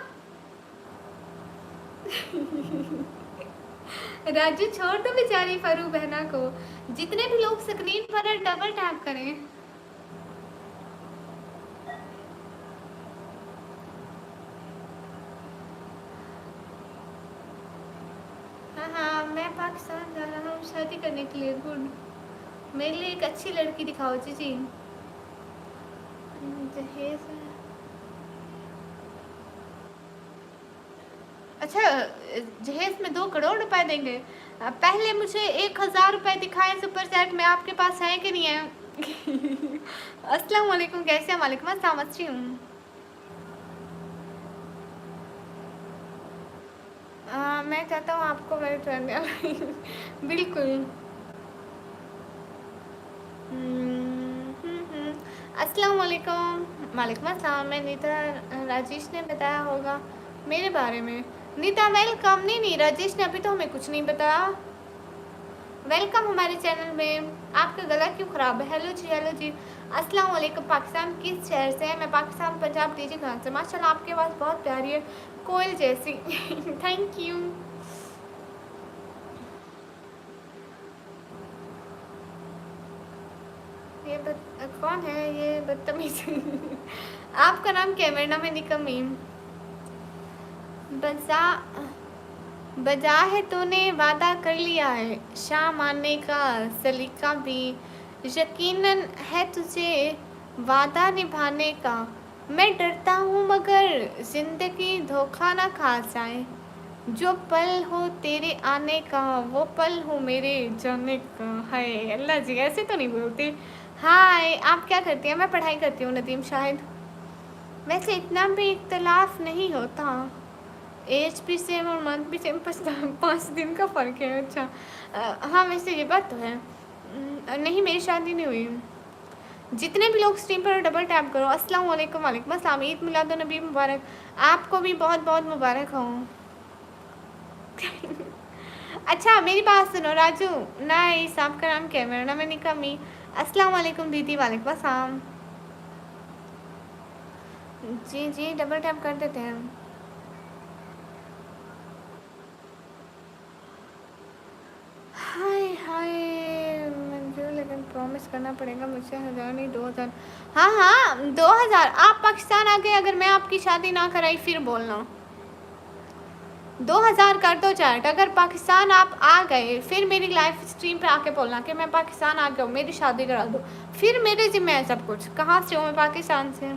राजू छोड़ दो बेचारी फरू बहना को। जितने भी लोग स्क्रीन पर है डबल टैप करें। हाँ हाँ, मैं पाकिस्तान जा रहा हूँ शादी करने के लिए। गुड, मेरे लिए एक अच्छी लड़की दिखाओ जी जी। दहेज, अच्छा जहेज में 2 करोड़ रुपए देंगे। पहले मुझे 1000 रुपए दिखाएं सुपर चैट में, आपके पास है कि नहीं है। अस्सलाम वालेकुम, कैसे हैं। वालेकुम अस्सलाम, अच्छी हूँ। मैं चाहता हूँ आपको मेरे करने बिल्कुल। अस्सलाम वालेकुम। वालेकुम अस्सलाम। मैं नीता, राजेश ने बताया होगा मेरे बारे में। नीता वेलकम। नहीं राजेश ने अभी तो हमें कुछ नहीं बताया। वेलकम हमारे चैनल में। आपका गला क्यों ख़राब है। हेलो जी, हेलो जी। अस्सलाम वालेकुम। पाकिस्तान किस शहर से है। मैं पाकिस्तान पंजाब डीजे खान से। माशाल्लाह आपकी आवाज़ बहुत प्यारी है, कोयल जैसी। Thank you. ये कौन है ये बदतमीज। आपका नाम क्या है। मेरा नाम है निकमी। बजा बजा है तूने वादा कर लिया है, शाम आने का सलीका भी यकीनन है तुझे वादा निभाने का। मैं डरता हूँ मगर जिंदगी धोखा ना खा जाए, जो पल हो तेरे आने का वो पल हो मेरे जाने का। हाय अल्लाह जी, ऐसे तो नहीं बोलते। हाय, आप क्या करती हैं। मैं पढ़ाई करती हूँ नदीम शाहिद। वैसे इतना भी इख्तलाफ नहीं होता, एज भी सेम और मंथ भी सेम, 5 दिन का फ़र्क है। अच्छा हाँ वैसे ये बात तो है। नहीं मेरी शादी नहीं हुई। जितने भी लोग स्ट्रीम पर डबल टैप करो। अस्सलाम वालेकुम। वालेकुम अस्सलाम। ईद मिलादुन नबी मुबारक। आपको भी बहुत बहुत मुबारक हो। अच्छा मेरी बात सुनो राजू। नाइस, आपका नाम क्या है। मेरा नाम है निकमी। अस्सलाम वालेकुम दीदी। वालेकुम अस्सलाम। जी जी डबल टैप कर देते हैं। हाय हाय मंजू, लेकिन प्रॉमिस करना पड़ेगा मुझे, 1000 नहीं 2000। हाँ हाँ 2000। आप पाकिस्तान आ गए, अगर मैं आपकी शादी ना कराई फिर बोलना। 2000 कर दो चैट, अगर पाकिस्तान आप आ गए फिर मेरी लाइव स्ट्रीम पे आके बोलना कि मैं पाकिस्तान आ गया हूँ, मेरी शादी करा दो, फिर मेरे जिम्मे है सब कुछ। कहाँ से हूँ मैं? पाकिस्तान से।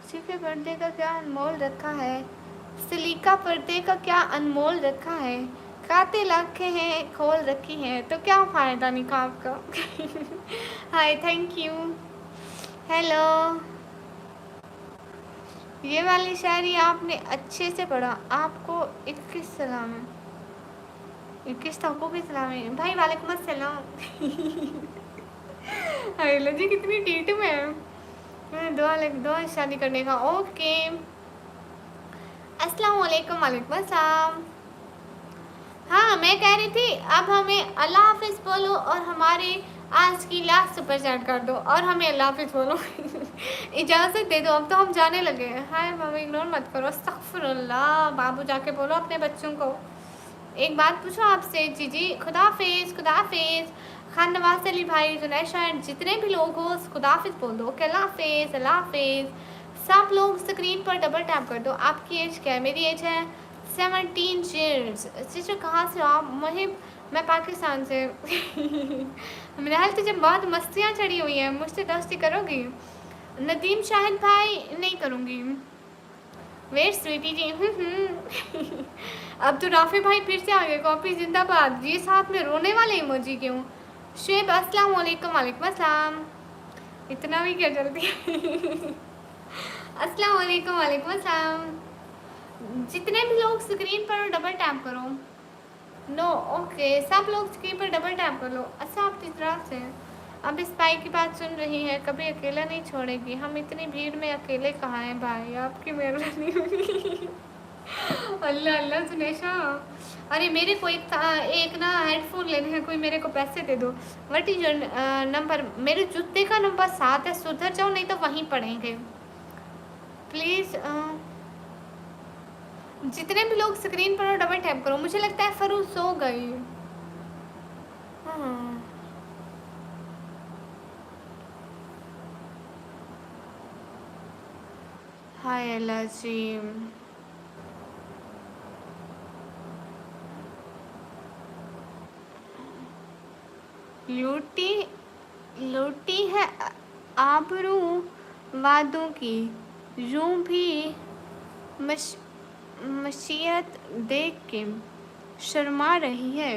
सिर्फ पर्दे का क्या अनमोल रखा है, सलीका पर्दे का क्या अनमोल रखा है, कातिल आंखें हैं खोल रखी हैं, तो क्या फ़ायदा निकाब का। हाय थैंक यू। हेलो। ये वाली शायरी आपने अच्छे से पढ़ा, आपको 21 सलाम है। 21 तोपों की सलाम है भाई। वालेकुम अस्सलाम। हेलो जी, कितनी टीट में है। दुआ शादी करने का। ओके अस्सलाम वालेकुम। वालेकुम अस्सलाम। हाँ मैं कह रही थी अब हमें अल्लाह हाफिज़ बोलो और हमारे आज की लास्ट सुपर चैट कर दो और हमें अल्लाह हाफिज़ बोलो। इजाज़त दे दो, अब तो हम जाने लगे हैं। हाय मामा इग्नोर मत करो, अस्तगफुरुल्लाह। बाबू जाके बोलो अपने बच्चों को। एक बात पूछो आपसे जीजी। खुदा हाफिज़ खुदा हाफिज़। खान नवाज अली भाई, जुनैशा एंड जितने भी लोग हो खुदा हाफिज़ बोल दो। ओके अल्लाह हाफिज़ अल्लाह हाफिज़। सब लोग स्क्रीन पर डबल टैप कर दो। आपकी एज क्या है? मेरी एज है 17 ईयर्स। सिस्टर कहाँ से हो आप? मुहिब, मैं पाकिस्तान से। मेरे हाल तो जब बहुत मस्तियाँ चढ़ी हुई हैं, मुझसे दोस्ती करोगी? नदीम शाहिद भाई नहीं करूँगी। वेट स्वीटी जी। अब तो राफी भाई फिर से आ गए। कॉपी जिंदाबाद। ये साथ में रोने वाले इमोजी क्यों? शुएब अस्सलाम वालेकुम। वालेकुम अस्सलाम। इतना भी क्या जल्दी? अस्सलाम वालेकुम। वालेकुम अस्सलाम। जितने भी लोग स्क्रीन पर डबल टैप करो। नो ओके सब लोग स्क्रीन पर डबल टैप कर लो। अच्छा आप किस तरह से? अब इस भाई की बात सुन रही है, कभी अकेला नहीं छोड़ेगी। हम इतनी भीड़ में अकेले कहाँ हैं भाई, आपकी मेहरबानी होगी। अल्लाह अल्लाह सुनेशा। अरे मेरे को एक ना हेडफोन लेने हैं, कोई मेरे को पैसे दे दो। What is your number? मेरे जूते का नंबर 7 है, सुधर जाओ नहीं तो वहीं पड़ेंगे प्लीज़। जितने भी लोग स्क्रीन पर डबल टैप करो। मुझे लगता है फरू सो गई। हाँ हाय अल्लाह जी। लूटी लूटी है आबरू वादों की, यूं भी मशीयत देख के शर्मा रही है।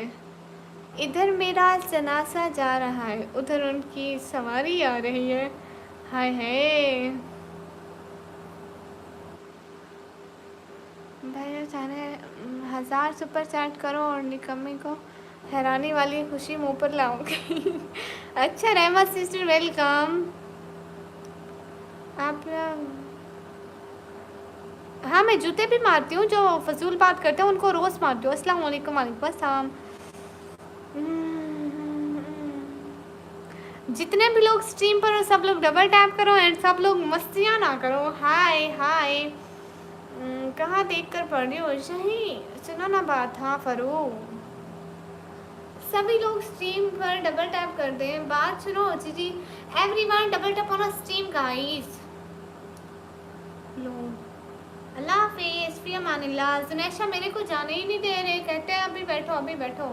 इधर मेरा जनाजा जा रहा है, उधर उनकी सवारी आ रही है। हाय हाय भाई जाने 1000 सुपर चैट करो और निकम्मी को हैरानी वाली खुशी मुंह पर लाऊंगी। अच्छा रहमत सिस्टर वेलकम। आप हाँ मैं जूते भी मारती हूँ, जो फजूल बात करते हैं उनको रोज़ मारती हूँ। अस्सलाम वालेकुम। वालेकुम अस्सलाम। जितने भी लोग स्ट्रीम पर हो सब लोग डबल टैप करो एंड सब लोग मस्तियाँ ना करो। हाय हाय कहाँ देख कर पढ़ रही हो? सही सुनो ना बात। हाँ फरू सभी लोग स्ट्रीम पर डबल टैप कर दें। बात सुनो जी। Everyone double tap on stream guys. लो अल्लाह हाफिज़ फी अमानिल्लाह। जुनैशा मेरे को जाने ही नहीं दे रहे, कहते हैं अभी बैठो अभी बैठो।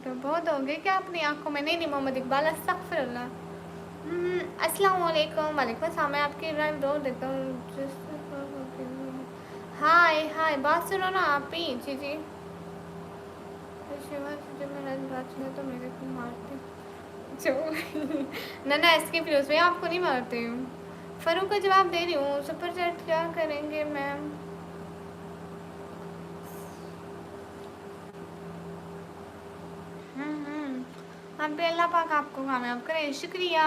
तो बहुत हो गए क्या अपनी आंखों में? नहीं मोहम्मद इकबाल अस्तगफिरुल्लाह। अस्सलाम वालेकुम। वालेकुम अस्सलाम। मैं आपकी ड्राइव दो देता हूँ। हाय हाय बात सुनो ना आप ही जी जी। शिवा से जब मैं बात सुना तो मेरे को मारते जो ना इसके फिरोज भाई आपको नहीं मारते हूँ। फरू का जवाब दे रही हूँ। सुपर चैट क्या करेंगे मैम? आप भी अल्लाह पाक आपको कामयाब करे। शुक्रिया।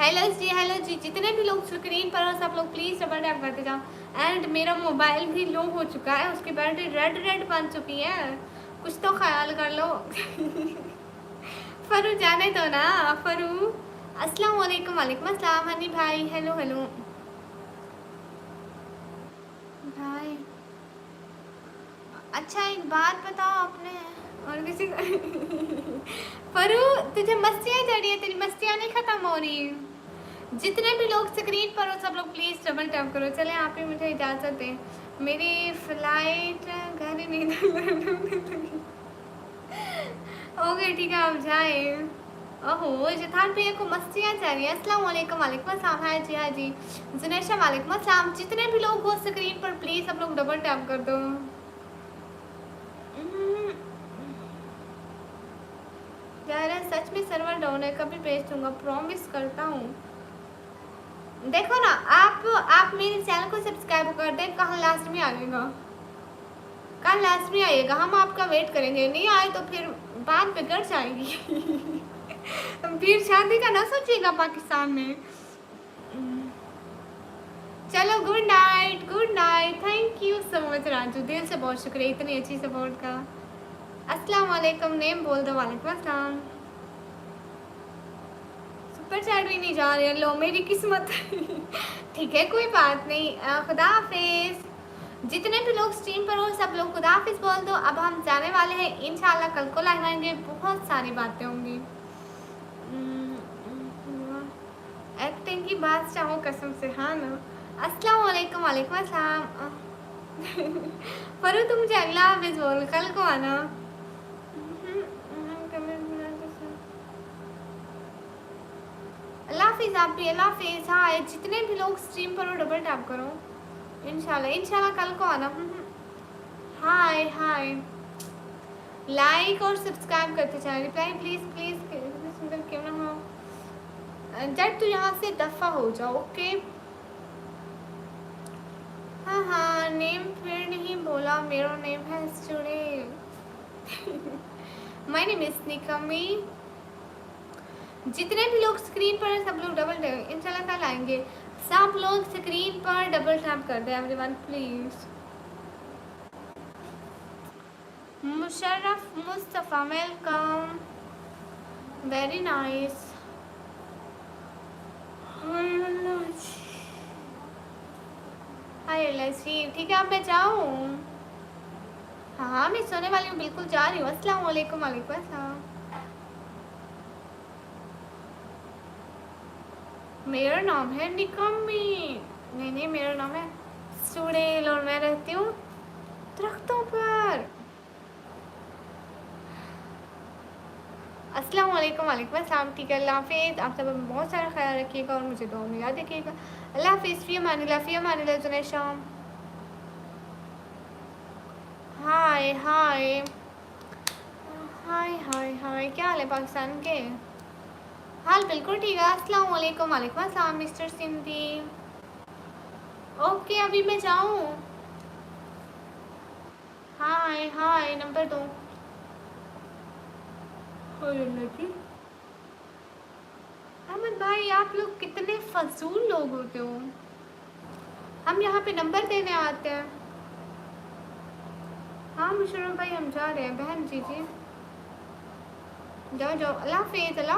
हेलो जी जितने भी लोग स्क्रीन पर हो सब लोग प्लीज़ डबल टैप करते जाओ। एंड मेरा मोबाइल भी लो हो चुका है, उसकी बैटरी रेड बन चुकी है, कुछ तो ख्याल कर लो। फरू जाने दो ना फरू। अस्सलाम वालेकुम। वालेकुम अस्सलाम हनी भाई। Hello hello hi. अच्छा एक बात बताओ आपने और किसी फरू तुझे मस्तियाँ चढ़ी है, तेरी मस्तियाँ नहीं खत्म हो रही। जितने भी लोग स्क्रीन पर हो सब लोग प्लीज डबल टैप करो। चले आप ही मुझे इजाजत दें, मेरी फ्लाइट घर ही नहीं ओके ठीक है आप जाए। ओहो जथान भैया को मस्तियाँ चल रही है। अस्सलाम वालेकुम। वालेकुम अस्सलाम। हाय जी हाँ जी जुनेशा वालेकुम अस्सलाम। जितने भी लोग हो स्क्रीन पर प्लीज सब लोग डबल टैप कर दो। यार सच में सर्वर डाउन है, कभी भेज दूंगा प्रॉमिस करता हूँ। देखो ना आप मेरे चैनल को सब्सक्राइब कर दें, कल लास्ट में आएगा, कल लास्ट में आएगा, हम आपका वेट करेंगे। नहीं आए तो फिर बात बिगड़ जाएगी फिर शादी का ना सोचिएगा पाकिस्तान में। चलो good night. Thank you so much Raju, दिल से बहुत शुक्रिया इतनी अच्छी सपोर्ट का। अस्सलाम वालेकुम। नेम बोल दो। वालेकुम अस्सलाम। सुपर चैट भी नहीं जा रहे, लो मेरी किस्मत ठीक है कोई बात नहीं। खुदा हाफिज। जितने भी लोग स्ट्रीम पर हो सब लोग खुदा हाफिज बोल दो। अब हम जाने वाले हैं इंशाल्लाह, कल को लाइव आएंगे, बहुत सारी बातें होंगी। एक्टिंग की बात चाहो कसम से, हाँ ना। अस्सलाम वालेकुम। वालेकुम अस्सलाम फरू तुम मुझे अगला हाफिज बोल, कल को आना। अल्लाह हाफिज। आप भी अल्लाह हाफिज। हाँ जितने भी लोग स्ट्रीम पर हो डबल टैप करो। इंशाल्लाह कल को आना। हाय लाइक और सब्सक्राइब करते जाए। रिप्लाई प्लीज सुंदर क्यों ना हो। जब तू यहाँ से दफा हो जाओ ओके। हाँ नेम फिर नहीं बोला, मेरा नेम है स्टूडेंट माय नेम इज निकमी। जितने भी लोग स्क्रीन पर सब लोग डबल टैप, इंशाल्लाह कल आएंगे। सब लोग स्क्रीन पर डबल टैप कर दे everyone please. Musharraf Mustafa welcome, very nice. Hi Lucy, ठीक है अब मैं जाऊँ। हाँ मैं सोने वाली हूँ, बिल्कुल जा रही हूँ। अस्सलाम वालेकुम। वालेकुम अस्सलाम। मेरा नाम है निकम्मी। नहीं मेरा नाम है सुड़ेल और मैं रहती हूँ दरख्तों पर। अस्सलाम वालेकुम। वालेकुम अस्सलाम। ठीक है अल्लाह हाफिज़। आप सब बहुत सारा ख्याल रखिएगा और मुझे दुआ में याद रखिएगा। अल्लाह हाफिज़। फ़ी अमानिल्लाह जुनेशा। हाय क्या हाल है पाकिस्तान के? हाल बिल्कुल ठीक है। अस्सलाम वालेकुम। वालेकुम अस्सलाम मिस्टर सिंधी। ओके अभी मैं जाऊँ। हाय नंबर दो। अहमद भाई आप लोग कितने फजूल लोग होते हो, हम यहाँ पे नंबर देने आते हैं। हाँ मुशर्रफ भाई हम जा रहे हैं। बहन जी जाओ। अल्लाह हाफिज़। अल्लाह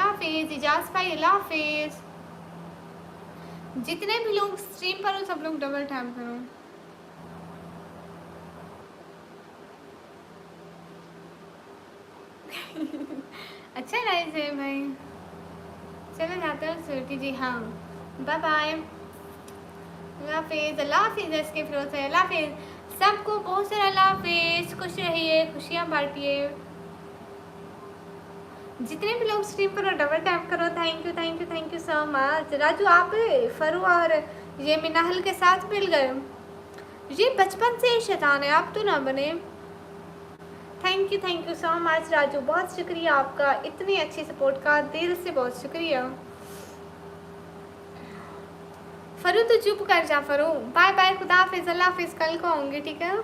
हाफिज़। इजाज़ भाई अल्लाह हाफिज़। जितने भी लोग स्ट्रीम पर हो सब लोग डबल टैप करो। अच्छा नाइस है भाई। चलो जाते हैं स्वीटी जी। हाँ बाय बाय। अल्लाह हाफिज़। अल्लाह हाफिज़। इसके फिरोज है। अल्लाह हाफिज़। सबको बहुत सारा अल्लाह हाफिज़। खुश रहिए, खुशियाँ बांटिए। जितने भी लोग स्ट्रीम पर डबल टैप करो। Thank you so much. Raju आप फरू और ये मिनाहल के साथ मिल गए। ये बचपन से ही शैतान है, आप तो ना बने। Thank you so much Raju, बहुत शुक्रिया आपका इतनी अच्छी सपोर्ट का, दिल से बहुत शुक्रिया। फरू तो चुप कर जा फरू। बाय बाय, खुदा हाफिज़। अल्लाह हाफिज़। कल को आऊँगी ठीक है।